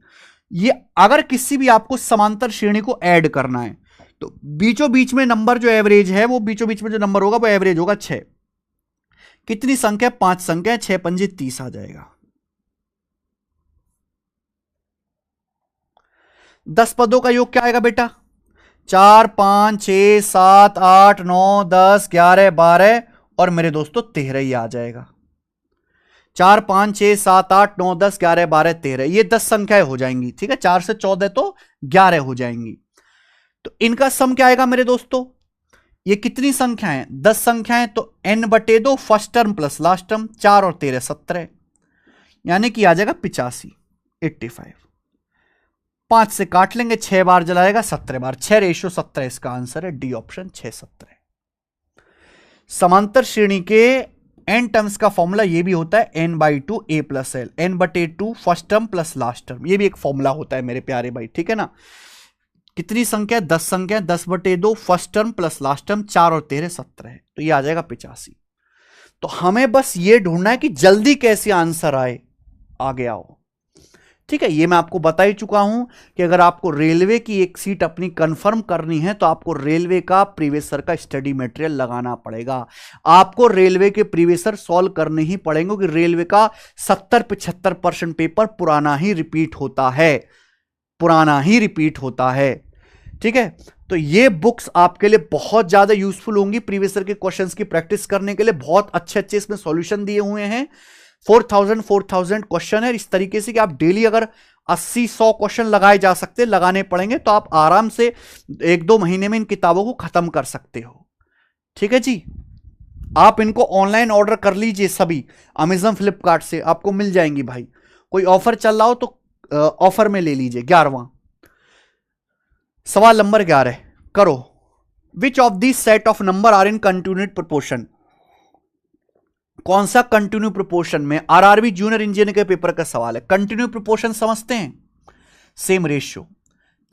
ये अगर किसी भी आपको समांतर श्रेणी को ऐड करना है तो बीचों बीच में नंबर जो एवरेज है, वो बीचों बीच में जो नंबर होगा वो एवरेज होगा 6। कितनी संख्या? 5 संख्या, 6 पंजे 30 आ जाएगा। 10 पदों का योग क्या आएगा बेटा? 4 5 6 7 8 9 10 11 12 और मेरे दोस्तों 13 ही आ जाएगा। 4 5 6 7 8 9 10 11 12 13 ये 10 संख्याएं हो जाएंगी। ठीक है, 4 से 14 तो 11 हो जाएंगी। तो इनका सम क्या आएगा मेरे दोस्तों? ये कितनी संख्याएं? 10 संख्याएं, तो n/2 first term plus last term, 4 और 13 17, यानी कि आ जाएगा 85 85। 5 से काट लेंगे, 6 बार जलाएगा 17 बार, 6:17 इसका आंसर है डी ऑप्शन 6 17। समांतर श्रेणी के n टर्म्स का फॉर्मूला ये भी होता है n/2 a + l, n/2 first term plus last term, ये भी एक फॉर्मूला होता है मेरे प्यारे भाई। ठीक है ना, कितनी संख्या? 10 संख्या, 10/2 first term plus last term, 4 और 13 17 है, तो ये आ जाएगा 85। तो हमें बस ये ढूंढना है कि जल्दी कैसे आंसर आए, आगे आओ। ठीक है, ये मैं आपको बता ही चुका हूं कि अगर आपको रेलवे की एक सीट अपनी कंफर्म करनी है तो आपको रेलवे का प्रीवियस ईयर का स्टडी मटेरियल लगाना पड़ेगा। आपको रेलवे के प्रीवियस ईयर सॉल्व करने ही पड़ेंगे, कि रेलवे का 70-75% पेपर पुराना ही रिपीट होता है, पुराना ही रिपीट होता है। ठीक है, तो ये बुक्स आपके लिए बहुत ज्यादा यूजफुल होंगी प्रीवियस ईयर के क्वेश्चंस की प्रैक्टिस करने के लिए। बहुत अच्छे अच्छे इसमें सॉल्यूशन दिए हुए हैं। 4000 क्वेश्चन है, इस तरीके से कि आप डेली अगर 80-100 क्वेश्चन लगाए जा सकते, लगाने पड़ेंगे, तो आप आराम से 1-2 महीने में इन किताबों को खत्म कर सकते हो। ठीक है जी, आप इनको ऑनलाइन ऑर्डर कर लीजिए, सभी अमेजन फ्लिपकार्ट से आपको मिल जाएंगी भाई। कोई ऑफर चल रहा हो तो ऑफर में ले लीजिए। 11वां सवाल नंबर 11 करो। Which of this set of number are in continued proportion? कौन सा कंटिन्यू प्रोपोर्शन में? आरआरबी जूनियर इंजीनियर के पेपर का सवाल है। कंटिन्यू प्रोपोर्शन समझते हैं, सेम रेशियो।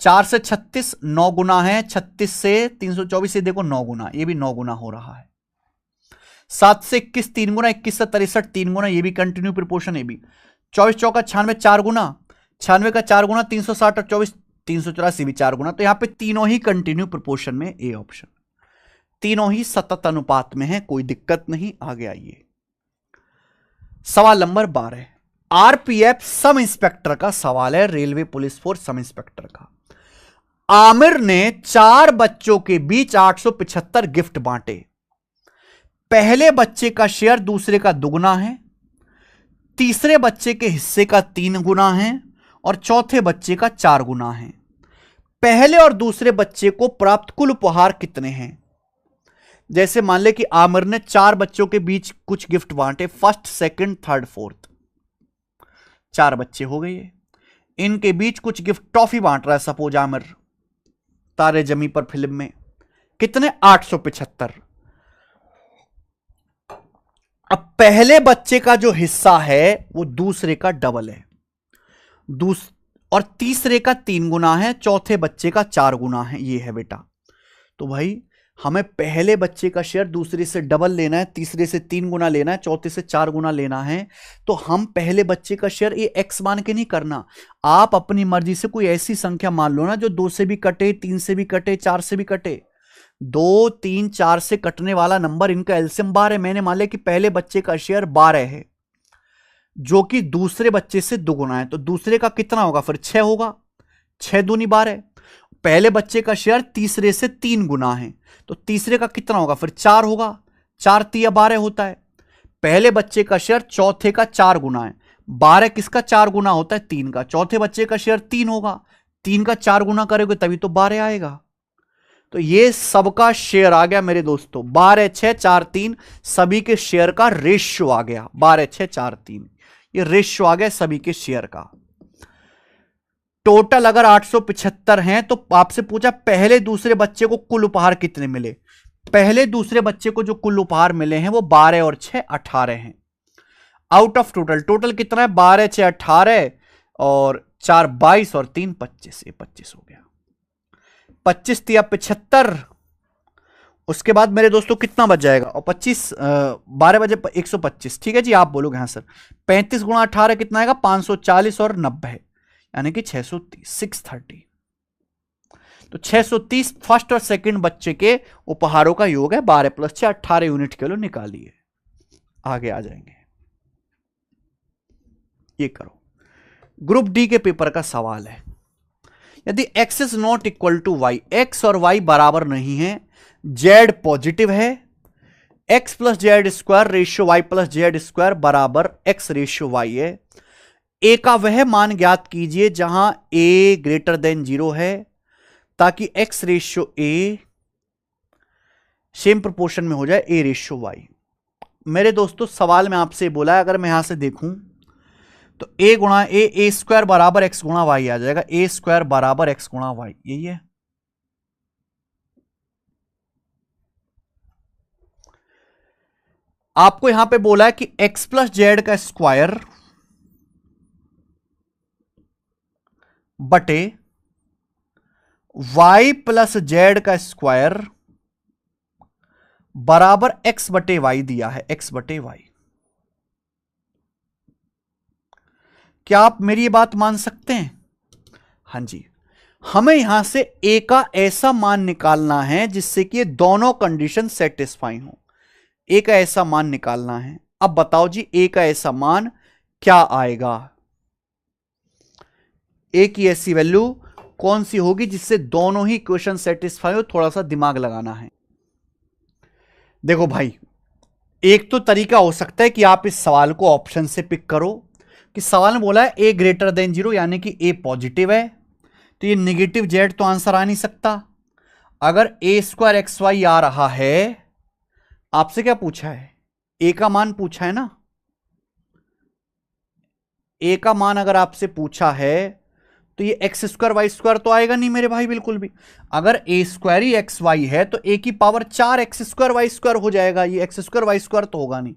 4 से 36 9 गुना है, 36 से 324 से देखो 9 गुना, ये भी 9 गुना हो रहा है। 7 से 21 3 गुना, 21 से 63 3 गुना, ये भी कंटिन्यू प्रोपोर्शन। ये भी 24 चौका 96 4 गुना, 96 का 4 गुना 360 और 24 384 भी 4 गुना। तो यहां पे तीनों ही कंटिन्यू प्रोपोर्शन में, ए ऑप्शन। तीनों ही सतत अनुपात में है, कोई दिक्कत नहीं। आगे आइए, सवाल नंबर 12 आरपीएफ सब इंस्पेक्टर का सवाल है, railway police force sub inspector का। आमिर ने 4 बच्चों के बीच 875 गिफ्ट बांटे। पहले बच्चे का शेयर दूसरे का दुगुना है, तीसरे बच्चे के हिस्से का 3 गुना है और चौथे बच्चे का 4 गुना है। पहले और दूसरे बच्चे को प्राप्त कुल उपहार कितने हैं? जैसे मान ले कि आमिर ने 4 बच्चों के बीच कुछ गिफ्ट बांटे, फर्स्ट सेकंड थर्ड फोर्थ, 4 बच्चे हो गए। इनके बीच कुछ गिफ्ट टॉफी बांट रहा है, सपोज आमिर तारे जमी पर फिल्म में, कितने? 875। अब पहले बच्चे का जो हिस्सा है वो दूसरे का डबल है, और तीसरे का 3 गुना है, चौथे बच्चे का 4 गुना है। ये है बेटा। तो भाई हमें पहले बच्चे का शेयर दूसरे से डबल लेना है, तीसरे से 3 गुना लेना है, चौथे से 4 गुना लेना है। तो हम पहले बच्चे का शेयर ये एक्स मान के नहीं करना, आप अपनी मर्जी से कोई ऐसी संख्या मान लो ना जो 2 से भी कटे, 3 से भी कटे, 4 से भी कटे। 2 3 4 से कटने वाला नंबर, इनका एलसीएम 12 है। मैंने मान लिया कि पहले बच्चे का शेयर 12 है, जो कि दूसरे बच्चे से दुगुना है, तो दूसरे का कितना होगा फिर? 6 होगा, 6 दूनी 12। पहले बच्चे का शेयर तीसरे से 3 गुना है, तो तीसरे का कितना होगा फिर? 4 होगा, 4 तिया 12 होता है। पहले बच्चे का शेयर चौथे का 4 गुना है, 12 किसका 4 गुना होता है? 3 का। चौथे बच्चे का शेयर 3 होगा, 3 का 4 गुना करोगे तभी तो 12 आएगा। तो ये सबका शेयर आ गया मेरे दोस्तों, 12 6 4 3, सभी के शेयर का रेशियो आ गया, 12 6 4 3, ये रेशियो आ गया सभी के शेयर का। टोटल अगर 875 हैं तो आपसे पूछा पहले दूसरे बच्चे को कुल उपहार कितने मिले। पहले दूसरे बच्चे को जो कुल उपहार मिले हैं वो 12 और 6 18 हैं। आउट ऑफ टोटल कितना है? 12 6 18 और 4 22 और 3 25, ये 25 हो गया। 25 तिया 75, उसके बाद मेरे दोस्तों कितना बच जाएगा? और 25 12 बजे 125। ठीक है जी, आप बोलोगे हाँ सर। 35 गुणा 18 कितना आएगा? 540 और 90, यानी कि 630, 630। तो 630 फर्स्ट और सेकंड बच्चे के उपहारों का योग है। 12 + 6 18 यूनिट किलो निकालिए। आगे आ जाएंगे, ये करो। ग्रुप डी के पेपर का सवाल है, यदि x is not equal to y, x और वाई बराबर नहीं है, z पॉजिटिव है, x plus Z square ratio y plus Z square बराबर एक्स रेशियो वाई है। ए का वह मान ज्ञात कीजिए जहां ए ग्रेटर देन 0 है, ताकि x ratio A same proportion में हो जाए ए रेशियो वाई। मेरे दोस्तों सवाल में आपसे बोला है, अगर मैं यहां से देखूं तो ए गुणा ए स्क्वायर बराबर एक्स गुणा वाई आ जाएगा। ए स्क्वायर बराबर एक्स गुणा वाई, यही है। आपको यहां पे बोला है कि एक्स प्लस जेड का स्क्वायर बटे वाई प्लस जेड का स्क्वायर बराबर एक्स बटे वाई दिया है, एक्स बटे वाई। क्या आप मेरी ये बात मान सकते हैं? हां जी। हमें यहां से ए का ऐसा मान निकालना है जिससे कि ये दोनों कंडीशन सेटिस्फाई हो। ए का ऐसा मान निकालना है। अब बताओ जी ए का ऐसा मान क्या आएगा? ए की ऐसी वैल्यू कौन सी होगी जिससे दोनों ही इक्वेशन सेटिस्फाई हो? थोड़ा सा दिमाग लगाना है। देखो भाई, एक तो तरीका हो सकता है कि आप इस सवाल को ऑप्शन से पिक करो कि सवाल में बोला है ए ग्रेटर देन 0 यानी कि ए पॉजिटिव है, तो ये नेगेटिव जेड तो आंसर आ नहीं सकता। अगर ए स्क्वायर एक्स वाई आ रहा है, आपसे क्या पूछा है? ए का मान पूछा है ना। ए का मान अगर आपसे पूछा है तो ये एक्स स्क्वायर वाई स्क्वायर तो आएगा नहीं मेरे भाई, बिल्कुल भी। अगर ए स्क्वायर ही एक्स वाई है तो ए की power 4 x square y square हो जाएगा। ये एक्स स्क्वायर वाई स्क्वायर तो होगा नहीं।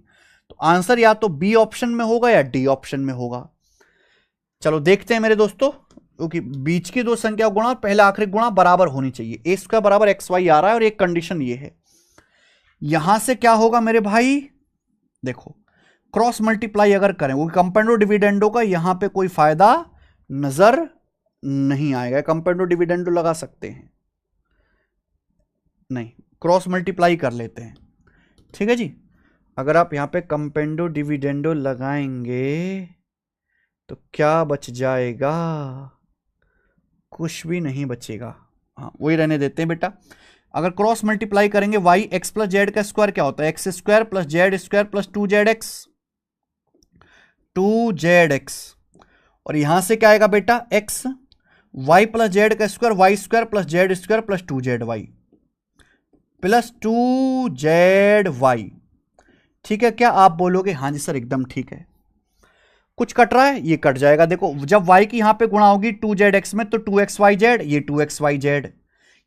तो आंसर या तो बी ऑप्शन में होगा या डी ऑप्शन में होगा। चलो देखते हैं मेरे दोस्तों, क्योंकि बीच की दो संख्या गुणा और पहला आखिरी गुणा बराबर होनी चाहिए। ए स्क्वायर बराबर एक्स वाई आ रहा है और एक कंडीशन ये है। यहां से क्या होगा मेरे भाई? देखो क्रॉस मल्टीप्लाई अगर करें, वो कंपेंडो डिविडेंडो का यहां पे कोई फायदा नजर नहीं आएगा। कंपेंडो डिविडेंडो लगा सकते हैं, नहीं क्रॉस मल्टीप्लाई कर लेते हैं, ठीक है जी। अगर आप यहां पे कंपेंडो डिविडेंडो लगाएंगे तो क्या बच जाएगा? कुछ भी नहीं बचेगा। हाँ वही रहने देते हैं बेटा। अगर क्रॉस मल्टीप्लाई करेंगे वाई एक्स प्लस जेड का स्क्वायर क्या होता है? X square plus Z square plus 2zx, 2zx। और यहां से क्या आएगा बेटा? एक्स वाई प्लस जेड का square y square plus Z square plus 2zy plus 2zy। ठीक है, क्या आप बोलोगे हाँ जी सर एकदम ठीक है? कुछ कट रहा है, ये कट जाएगा। देखो जब y की यहां पे गुणा होगी 2zx में तो 2xyz, ये 2xyz,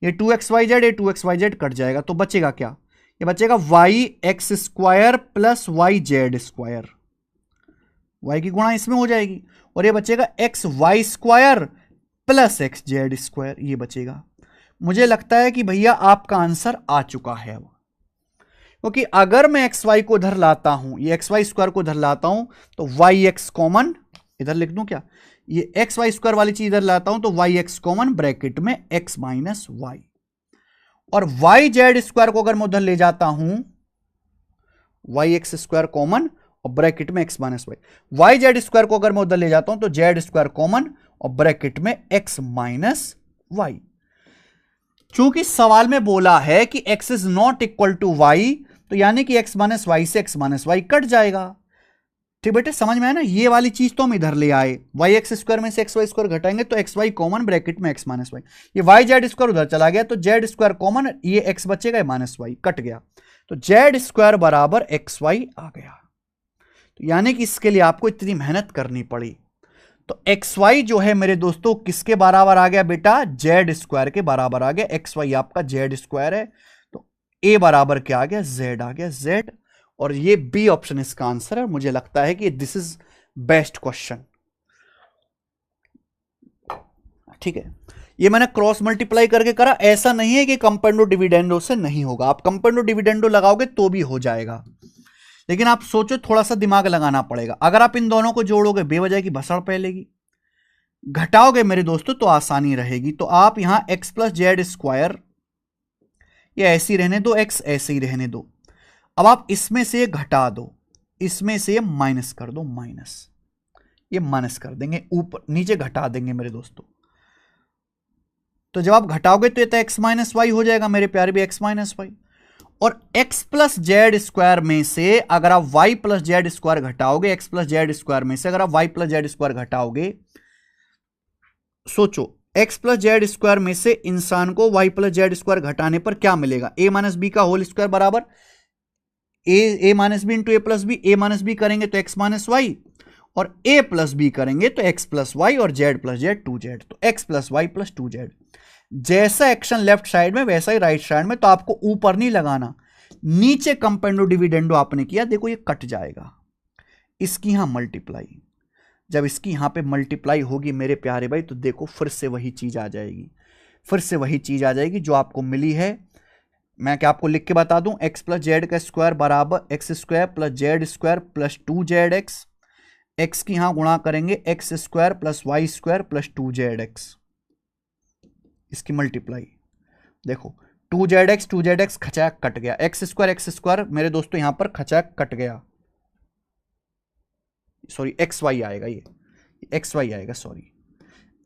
ये 2xyz, ये 2xyz कट जाएगा। तो बचेगा क्या? ये बचेगा y x square plus y z square. Y की गुणा इसमें हो जाएगी और ये बचेगा x y square plus x z square, ये बचेगा। मुझे लगता है कि भैया आपका आंसर आ चुका है, क्योंकि अगर मैं एक्स वाई को इधर लाता हूं, ये एक्स वाई स्क्वायर को इधर लाता हूं तो वाई एक्स कॉमन इधर लिख दूं क्या? ये एक्स वाई स्क्वायर वाली चीज इधर लाता हूं तो वाई एक्स कॉमन ब्रैकेट में एक्स माइनस वाई, और वाई जेड स्क्वायर को अगर मैं उधर ले जाता हूं वाई एक्स स्क्वायर कॉमन और ब्रैकेट में x minus y, y z square को अगर मैं उधर ले जाता हूं तो जेड स्क्वायर कॉमन और ब्रैकेट में एक्स माइनस वाई। चूंकि सवाल में बोला है कि x is not equal to y, तो यानी कि x माइनस वाई से x माइनस वाई कट जाएगा। ठीक बेटे, समझ में आया ना? ये वाली चीज तो हम इधर ले आए, वाई एक्स स्क्वायर में से एक्स वाई स्क्वायर घटाएंगे तो एक्स वाई कॉमन ब्रैकेट में एक्स माइनस वाई, ये वाई जेड स्क्वायर उधर चला गया तो जेड स्क्वायर कॉमन, ये एक्स बचेगा माइनस वाई कट गया, तो जेड स्क्वायर बराबर एक्स वाई आ गया। तो यानी कि इसके लिए आपको इतनी मेहनत करनी पड़ी। तो एक्स वाई जो है मेरे दोस्तों किसके बराबर आ गया बेटा? जेड स्क्वायर के बराबर आ गया। एक्स वाई आपका जेड स्क्वायर है, तो ए बराबर क्या आ गया? जेड आ गया, जेड। और ये बी ऑप्शन इसका आंसर है। मुझे लगता है कि दिस इज बेस्ट क्वेश्चन। ठीक है, ये मैंने क्रॉस मल्टीप्लाई करके करा, ऐसा नहीं है कि कंपेंडो डिविडेंडो से नहीं होगा। आप कंपेंडो डिविडेंडो लगाओगे तो भी हो जाएगा, लेकिन आप सोचो थोड़ा सा दिमाग लगाना पड़ेगा। अगर आप इन दोनों को जोड़ोगे बेवजह की भसड़ फैलेगी, घटाओगे मेरे दोस्तों तो आसानी रहेगी। तो आप यहां एक्स प्लस जेड स्क्वायर ये ऐसे ही रहने दो, एक्स ऐसे ही रहने दो। अब आप इसमें से घटा दो, इसमें से माइनस कर दो, माइनस, ये माइनस कर देंगे, ऊपर नीचे घटा देंगे मेरे दोस्तों। तो जब आप घटाओगे तो ये तो एक्स माइनस वाई हो जाएगा मेरे प्यारे भी, एक्स माइनस वाई। और x प्लस जेड स्क्वायर में से अगर आप y प्लस जेड स्क्वायर घटाओगे, x प्लस जेड स्क्वायर में से अगर आप y प्लस जेड स्क्वायर घटाओगे, सोचो x प्लस जेड स्क्वायर में से इंसान को y प्लस जेड स्क्वायर घटाने पर क्या मिलेगा? a माइनस बी का होल स्क्वायर बराबर ए माइनस बी इंटू ए प्लस बी। ए माइनस बी करेंगे तो x माइनस वाई, और a प्लस बी करेंगे तो x प्लस वाई, और z प्लस जेड 2z, तो x plus Y plus 2z। जैसा एक्शन लेफ्ट साइड में वैसा ही राइट साइड में। तो आपको ऊपर नहीं लगाना, नीचे कंपेंडो डिविडेंडो आपने किया, देखो ये कट जाएगा, इसकी यहां मल्टीप्लाई। जब इसकी यहां पे मल्टीप्लाई होगी मेरे प्यारे भाई, तो देखो फिर से वही चीज आ जाएगी, फिर से वही चीज आ जाएगी जो आपको मिली है। मैं क्या आपको लिख के बता दूं, x प्लस जेड का स्क्वायर बराबर x square plus Z square plus 2zx। x की यहां गुणा करेंगे x square plus y square plus 2zx, इसकी मल्टीप्लाई। देखो 2zx खचा कट गया, एक्स स्क्वायर मेरे दोस्तों यहां पर खचा कट गया, सॉरी एक्स वाई आएगा, ये एक्स वाई आएगा, सॉरी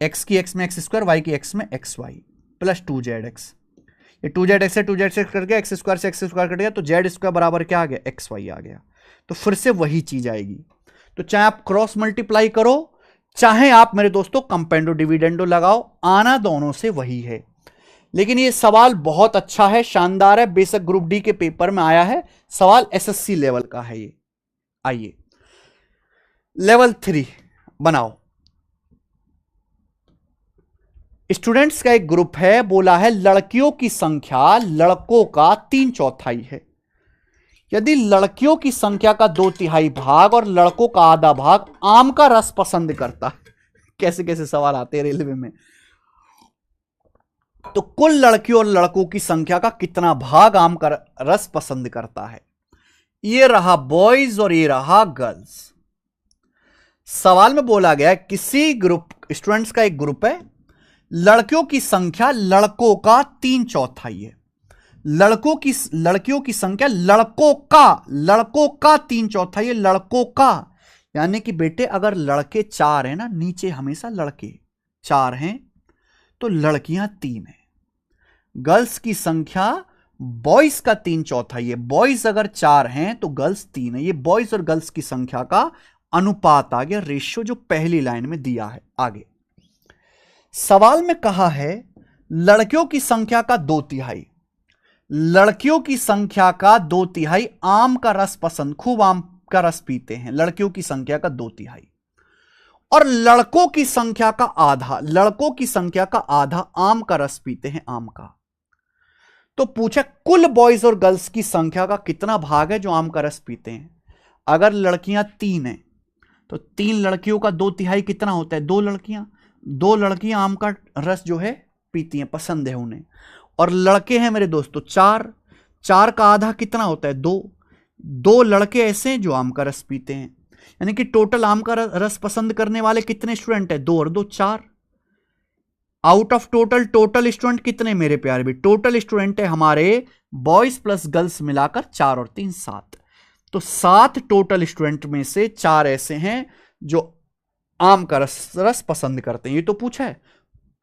एक्स की एक्स में एक्स स्क्वायर, वाई की एक्स में एक्स वाई प्लस 2zx। ये 2zx से 2zx कट गया, एक्स स्क्वायर से एक्स स्क्वायर कट गया, तो जेड स्क्वायर बराबर क्या आ गया? एक्स वाई आ गया। तो फिर से वही चीज आएगी। तो चाहे आप क्रॉस मल्टीप्लाई करो, चाहे आप मेरे दोस्तों कंपेंडो डिविडेंडो लगाओ, आना दोनों से वही है। लेकिन ये सवाल बहुत अच्छा है, शानदार है, बेसिक ग्रुप डी के पेपर में आया है, सवाल एसएससी लेवल का है ये। आइए लेवल 3 बनाओ। स्टूडेंट्स का एक ग्रुप है, बोला है लड़कियों की संख्या लड़कों का 3/4 है। यदि लड़कियों की संख्या का 2/3 भाग और लड़कों का आधा भाग आम का रस पसंद करता है, कैसे कैसे सवाल आते हैं रेलवे में, तो कुल लड़कियों और लड़कों की संख्या का कितना भाग आम का रस पसंद करता है? ये रहा बॉयज और ये रहा गर्ल्स। सवाल में बोला गया किसी ग्रुप, स्टूडेंट्स का एक ग्रुप है, लड़कियों की संख्या लड़कों का 3/4 है, लड़कियों की संख्या लड़कों का 3/4 है, लड़कों का। यानी कि बेटे अगर लड़के 4 हैं ना, नीचे हमेशा लड़के 4 हैं, तो लड़कियां 3 हैं। गर्ल्स की संख्या बॉयज का 3/4 है, बॉयज अगर 4 हैं तो गर्ल्स 3 है। ये बॉयज और गर्ल्स की संख्या का अनुपात आ गया, रेशियो जो पहली लाइन में दिया है। आगे सवाल में कहा है लड़कियों की संख्या का 2/3, लड़कियों की संख्या का 2/3 आम का रस पसंद, खूब आम का रस पीते हैं, लड़कियों की संख्या का 2/3, और लड़कों की संख्या का आधा, लड़कों की संख्या का आधा आम का रस पीते हैं, आम का। तो पूछा कुल बॉयज और गर्ल्स की संख्या का कितना भाग है जो आम का रस पीते हैं? अगर लड़कियां 3 हैं तो 3 लड़कियों का 2/3 कितना होता है? 2 लड़कियां आम का रस जो है पीती हैं, पसंद है उन्हें। और लड़के हैं मेरे दोस्तों 4 का आधा कितना होता है? 2 लड़के ऐसे हैं जो आम का रस पीते हैं। यानी कि टोटल आम का रस पसंद करने वाले कितने स्टूडेंट हैं? 2 और 2 4। आउट ऑफ टोटल स्टूडेंट कितने मेरे प्यारे भी? टोटल स्टूडेंट है हमारे बॉयज प्लस गर्ल्स मिलाकर 4 और 3 7। तो 7 टोटल स्टूडेंट में से 4 ऐसे हैं जो आम का रस पसंद करते हैं। ये तो पूछा है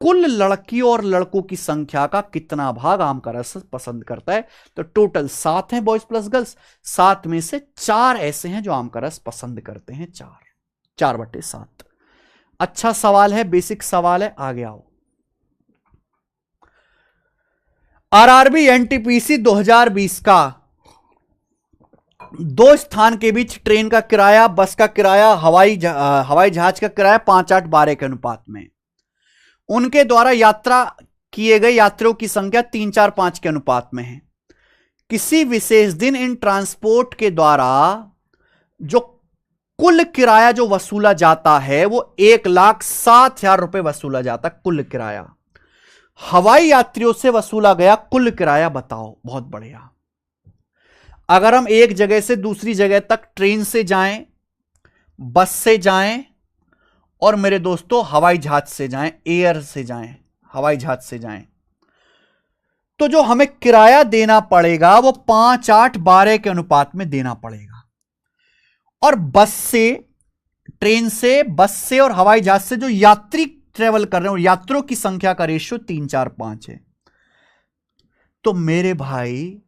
कुल लड़कियों और लड़कों की संख्या का कितना भाग आम का रस पसंद करता है? तो टोटल 7 हैं बॉयज प्लस गर्ल्स, 7 में से 4 ऐसे हैं जो आम का रस पसंद करते हैं, 4/7। अच्छा सवाल है, बेसिक सवाल है, आगे आओ। आरआरबी एनटीपीसी 2020 का 2 स्थान के बीच ट्रेन का किराया, बस का किराया, हवाई जहाज का किराया 5-8-12 के अनुपात में। उनके द्वारा यात्रा किए गए यात्रियों की संख्या 3-4-5 के अनुपात में है। किसी विशेष दिन इन ट्रांसपोर्ट के द्वारा जो कुल किराया जो वसूला जाता है वो 1,07,000 रुपए वसूला जाता है, कुल किराया। हवाई यात्रियों से वसूला गया कुल किराया बताओ। बहुत बढ़िया। अगर हम एक जगह से दूसरी जगह तक ट्रेन से जाएं, बस से जाएं और मेरे दोस्तों हवाई जहाज से जाएं, एयर से जाएं, हवाई जहाज से जाएं, तो जो हमें किराया देना पड़ेगा वो 5-8-12 के अनुपात में देना पड़ेगा। और बस से, ट्रेन से, बस से और हवाई जहाज से जो यात्री ट्रेवल कर रहे हैं, यात्रियों की संख्या का रेशियो 3-4-5 है। तो मेरे भाई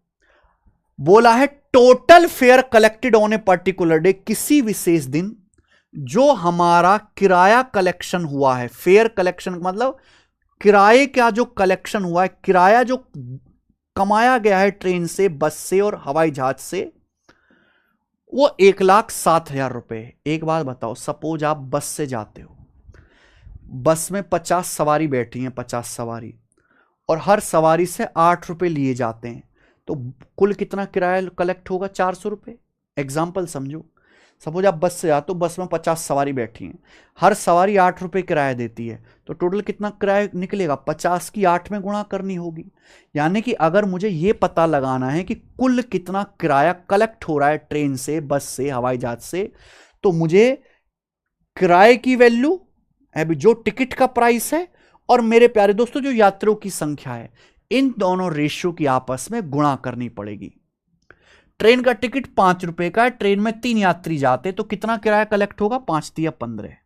बोला है total fair collected on a particular day, किसी विशेष दिन जो हमारा किराया कलेक्शन हुआ है। फेयर कलेक्शन मतलब किराए का जो कलेक्शन हुआ है, किराया जो कमाया गया है ट्रेन से, बस से और हवाई जहाज से, वो 1,07,000 रुपए। एक बात बताओ, सपोज आप बस से जाते हो, बस में 50 सवारी बैठी हैं, 50 सवारी, और हर सवारी से 8 रुपए लिए जाते हैं, तो कुल कितना किराया कलेक्ट होगा? 400 रुपए। एग्जाम्पल समझो, सपोज आप बस से जाते हो, बस में 50 सवारी बैठी हैं, हर सवारी 8 रुपए किराया देती है, तो टोटल कितना किराया निकलेगा? 50 की 8 में गुणा करनी होगी। यानी कि अगर मुझे यह पता लगाना है कि कुल कितना किराया कलेक्ट हो रहा है ट्रेन से, बस से, हवाई जहाज से, तो मुझे किराए की वैल्यू अभी जो टिकट का प्राइस है और मेरे प्यारे दोस्तों जो यात्रियों की संख्या है, इन दोनों रेशियो की आपस में गुणा करनी पड़ेगी। ट्रेन का टिकट 5 रुपए का है, ट्रेन में 3 यात्री जाते, तो कितना किराया कलेक्ट होगा? 5 तिया 15।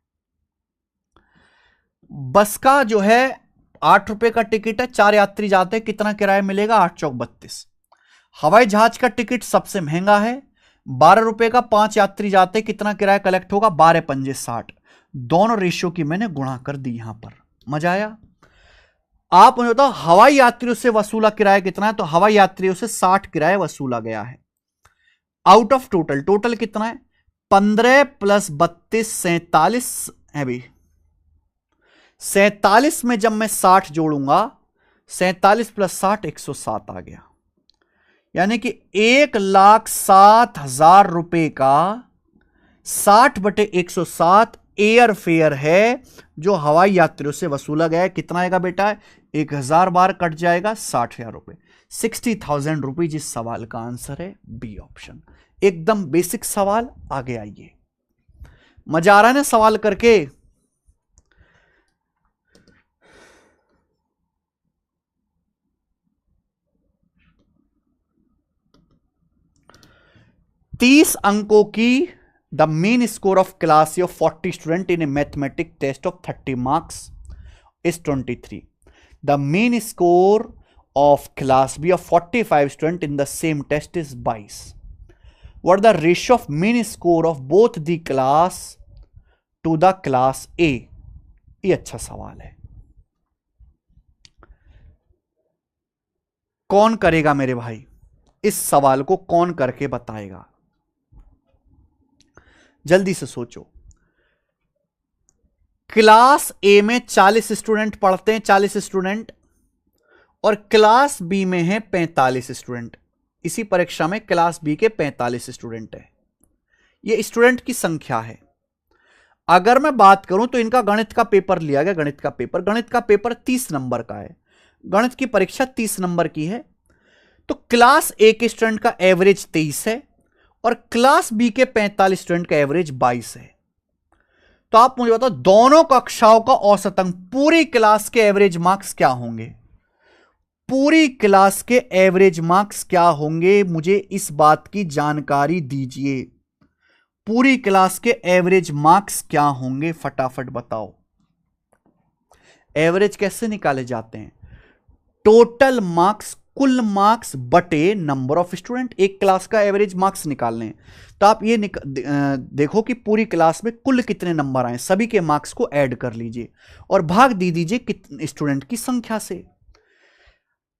बस का जो है 8 रुपए का टिकट है, 4 यात्री जाते, कितना किराया मिलेगा? 8 चौक 32। हवाई जहाज का टिकट सबसे महंगा है, 12 रुपए का, 5 यात्री जाते, कितना किराया कलेक्ट होगा? 12 पंजे 60। दोनों रेशियो की मैंने गुणा कर दी यहां पर। मजा आया? आप मुझे बताओ हवाई यात्रियों से वसूला किराया कितना है? तो हवाई यात्रियों से 60 किराया वसूला गया है। आउट ऑफ टोटल, टोटल कितना है? 15 प्लस 32 47 है भी। 47 में जब मैं 60 जोड़ूंगा, 47 प्लस 60 107 आ गया। यानी कि 1,07,000 रुपए का 60/107 एयर फेयर है जो हवाई यात्रियों से वसूला गया है। कितना आएगा बेटा? 1,000 बार कट जाएगा, 60,000 रुपए, 60,000 रुपीज। इस सवाल का आंसर है बी ऑप्शन। एकदम बेसिक सवाल। आगे आइए, मजा आ रहा है ना सवाल करके? तीस अंकों की the mean score of class of 40 student in a mathematic test of 30 marks is 23. The mean score of class B of 45 student in the same test is 22. What the ratio of mean score of both the class to the class A? ये अच्छा सवाल है। कौन करेगा मेरे भाई? इस सवाल को कौन करके बताएगा? जल्दी से सोचो। क्लास ए में 40 स्टूडेंट पढ़ते हैं, 40 स्टूडेंट, और क्लास बी में है 45 स्टूडेंट। इसी परीक्षा में क्लास बी के 45 स्टूडेंट है। ये स्टूडेंट की संख्या है। अगर मैं बात करूं तो इनका गणित का पेपर लिया गया, गणित का पेपर 30 नंबर का है। गणित की परीक्षा 30 नंबर की है। तो क्लास ए के स्टूडेंट का एवरेज 23 है और क्लास बी के 45 स्टूडेंट का एवरेज 22 है। तो आप मुझे बताओ दोनों कक्षाओं का औसत अंक, पूरी क्लास के एवरेज मार्क्स क्या होंगे? पूरी क्लास के एवरेज मार्क्स क्या होंगे? मुझे इस बात की जानकारी दीजिए। पूरी क्लास के एवरेज मार्क्स क्या होंगे? फटाफट बताओ। एवरेज कैसे निकाले जाते हैं? टोटल मार्क्स, कुल मार्क्स बटे नंबर ऑफ स्टूडेंट। एक क्लास का एवरेज मार्क्स निकालने हैं तो आप ये देखो कि पूरी क्लास में कुल कितने नंबर आए, सभी के मार्क्स को ऐड कर लीजिए और भाग दे दीजिए कितने स्टूडेंट की संख्या से।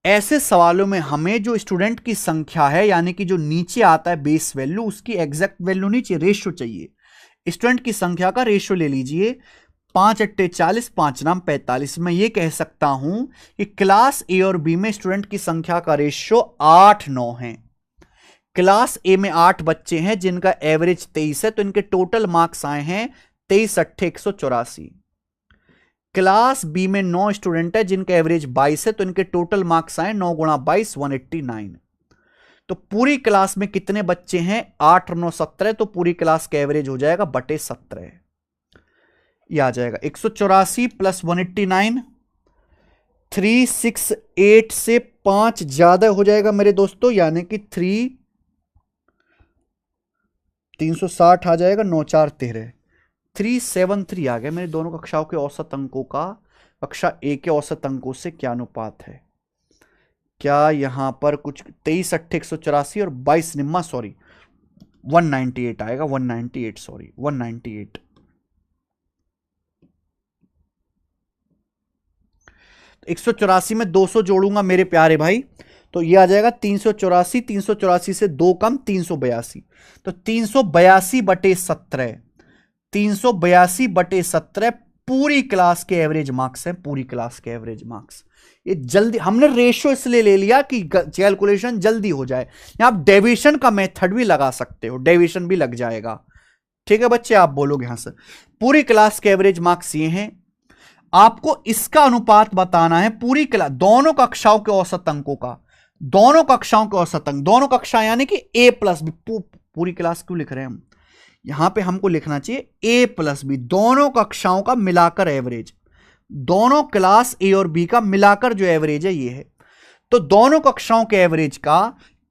ऐसे सवालों में हमें जो स्टूडेंट की संख्या है, यानी कि जो नीचे आता है बेस वैल्यू, उसकी एग्जैक्ट वैल्यू नहीं चाहिए, रेशियो चाहिए। स्टूडेंट की संख्या का रेशियो ले लीजिए। 5 × 40, 5 नाम 45। मैं ये कह सकता हूं कि क्लास ए और बी में स्टूडेंट की संख्या का रेशियो 8-9 है। क्लास ए में 8 बच्चे हैं जिनका एवरेज 23 है, तो इनके टोटल मार्क्स आए हैं 23 × 8 = 184। क्लास बी में 9 स्टूडेंट है जिनका एवरेज 22 है, तो इनके टोटल मार्क्स आए 9 × 22 = 189। तो पूरी क्लास में कितने बच्चे हैं? 8 और 9 17, तो पूरी क्लास का एवरेज हो जाएगा बटे 17। यह आ जाएगा 184 + 189। 368 से 5 ज्यादा हो जाएगा मेरे दोस्तों, यानी कि 360 आ जाएगा। 9 × 4 = 13। 373 आ गया। मेरे दोनों कक्षाओं के औसत अंकों का कक्षा ए के औसत अंकों से क्या अनुपात है? क्या यहां पर कुछ 23 अट्ठे 184 और 22 निम्मा, सॉरी 198 आएगा, 198, सॉरी 198। 184 में 200 जोड़ूंगा मेरे प्यारे भाई, तो ये आ जाएगा 384, 384 से 2 कम 382, तो 382 बटे 17, 382 बटे 17 पूरी क्लास के एवरेज मार्क्स हैं, पूरी क्लास के एवरेज मार्क्स। ये जल्दी हमने रेशियो इसलिए ले लिया कि कैलकुलेशन जल्दी हो जाए। आप डेविएशन का मेथड भी लगा सकते हो, डेविएशन भी लग जाएगा। ठीक है बच्चे, आप बोलोगे हाँ सर। पूरी क्लास के एवरेज मार्क्स ये हैं, आपको इसका अनुपात बताना है पूरी क्लास, दोनों कक्षाओं के औसत अंकों का, दोनों कक्षाओं के औसत अंक, दोनों कक्षा यानी कि ए प्लस बी, पूरी क्लास क्यों लिख रहे हैं हम, यहां पे हमको लिखना चाहिए ए प्लस बी, दोनों कक्षाओं का मिलाकर एवरेज, दोनों क्लास ए और बी का मिलाकर जो एवरेज है ये है। तो दोनों कक्षाओं के एवरेज का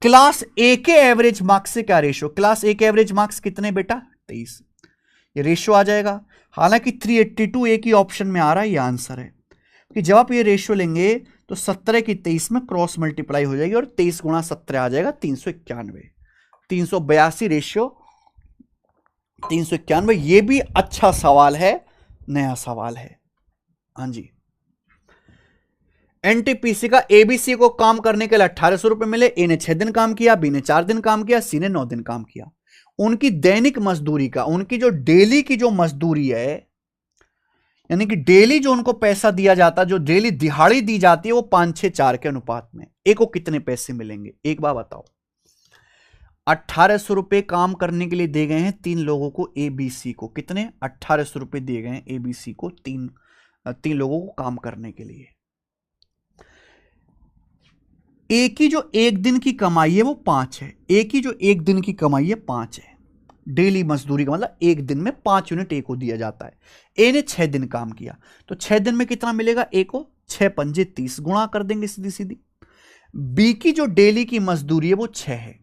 क्लास ए के एवरेज मार्क्स से क्या रेशियो, क्लास ए के एवरेज मार्क्स कितने बेटा 23, ये रेशियो आ जाएगा। हालांकि 382 एक ही ऑप्शन में आ रहा है, ये आंसर है कि जब आप ये रेशियो लेंगे तो 17 की 23 में क्रॉस मल्टीप्लाई हो जाएगी और 23 गुणा 17 आ जाएगा 391, 382 रेशियो 391। ये भी अच्छा सवाल है, नया सवाल है। हाँ जी, एनटीपीसी का एबीसी को काम करने के लिए 1800 रुपए मिले, ए ने 6 दिन काम किया, बी ने 4 दिन काम किया, सी ने 9 दिन काम किया। उनकी दैनिक मजदूरी का, उनकी जो डेली की जो मजदूरी है, यानी कि डेली जो उनको पैसा दिया जाता है, जो डेली दिहाड़ी दी जाती है, वो 5-6-4 के अनुपात में, ए को कितने पैसे मिलेंगे एक बार बताओ। 1800 रुपए काम करने के लिए दे गए हैं 3 लोगों को, एबीसी को कितने 1800 रुपए दिए गए हैं एबीसी को, 3 लोगों को काम करने के लिए। ए की जो एक दिन की कमाई है वो 5 है, ए की जो एक दिन की कमाई है 5 है, डेली मजदूरी का मतलब एक दिन में 5 यूनिट ए को दिया जाता है। ए ने 6 दिन काम किया, तो 6 दिन में कितना मिलेगा ए को, 6 पंजे 30, गुणा कर देंगे सीधी सीधी। बी की जो डेली की मजदूरी है वो 6 है,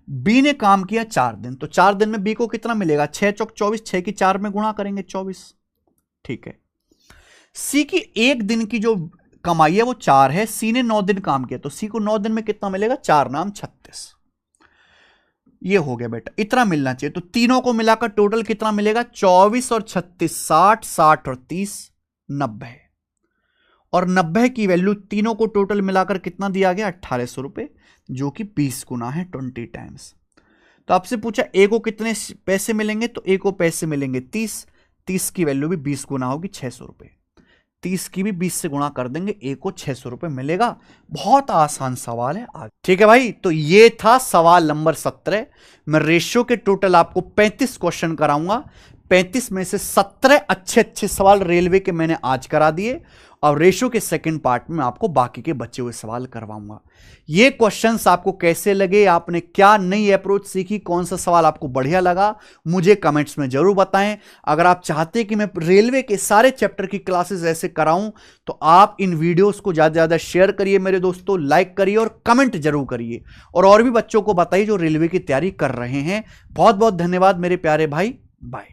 बी ने काम किया 4 दिन, तो 4 दिन में बी को कितना मिलेगा, 6 चौक 24, 6 की 4 में गुणा करेंगे 24। ठीक है, सी की एक दिन की जो कमाई है वो 4 है, सी ने 9 दिन काम किया, तो सी को 9 दिन में कितना मिलेगा, 4 नाम 36। ये हो गया बेटा, इतना मिलना चाहिए। तो तीनों को मिलाकर टोटल कितना मिलेगा, 24 और 36 60, 60 और 30 90, और 90 की वैल्यू तीनों को टोटल मिलाकर कितना दिया गया 1800 रुपए, जो कि 20 गुना है 20 टाइम्स। तो आपसे पूछा ए को कितने पैसे मिलेंगे, तो ए को पैसे मिलेंगे 30, 30 की वैल्यू भी 20 गुना होगी 600 रुपए, 30 की भी 20 से गुणा कर देंगे, ए को 600 रुपए मिलेगा। बहुत आसान सवाल है आगे। ठीक है भाई, तो ये था सवाल नंबर 17। मैं रेशियो के टोटल आपको 35 क्वेश्चन कराऊंगा, 35 में से 17 अच्छे सवाल रेलवे के मैंने आज करा दिए, और रेशियो के सेकंड पार्ट में आपको बाकी के बचे हुए सवाल करवाऊंगा। ये क्वेश्चंस आपको कैसे लगे, आपने क्या नई अप्रोच सीखी, कौन सा सवाल आपको बढ़िया लगा, मुझे कमेंट्स में जरूर बताएं। अगर आप चाहते हैं कि मैं रेलवे के सारे चैप्टर की क्लासेस ऐसे कराऊं, तो आप इन वीडियोस को ज़्यादा से ज़्यादा शेयर करिए मेरे दोस्तों, लाइक करिए और कमेंट जरूर करिए, और भी बच्चों को बताइए जो रेलवे की तैयारी कर रहे हैं। बहुत बहुत धन्यवाद मेरे प्यारे भाई, बाय।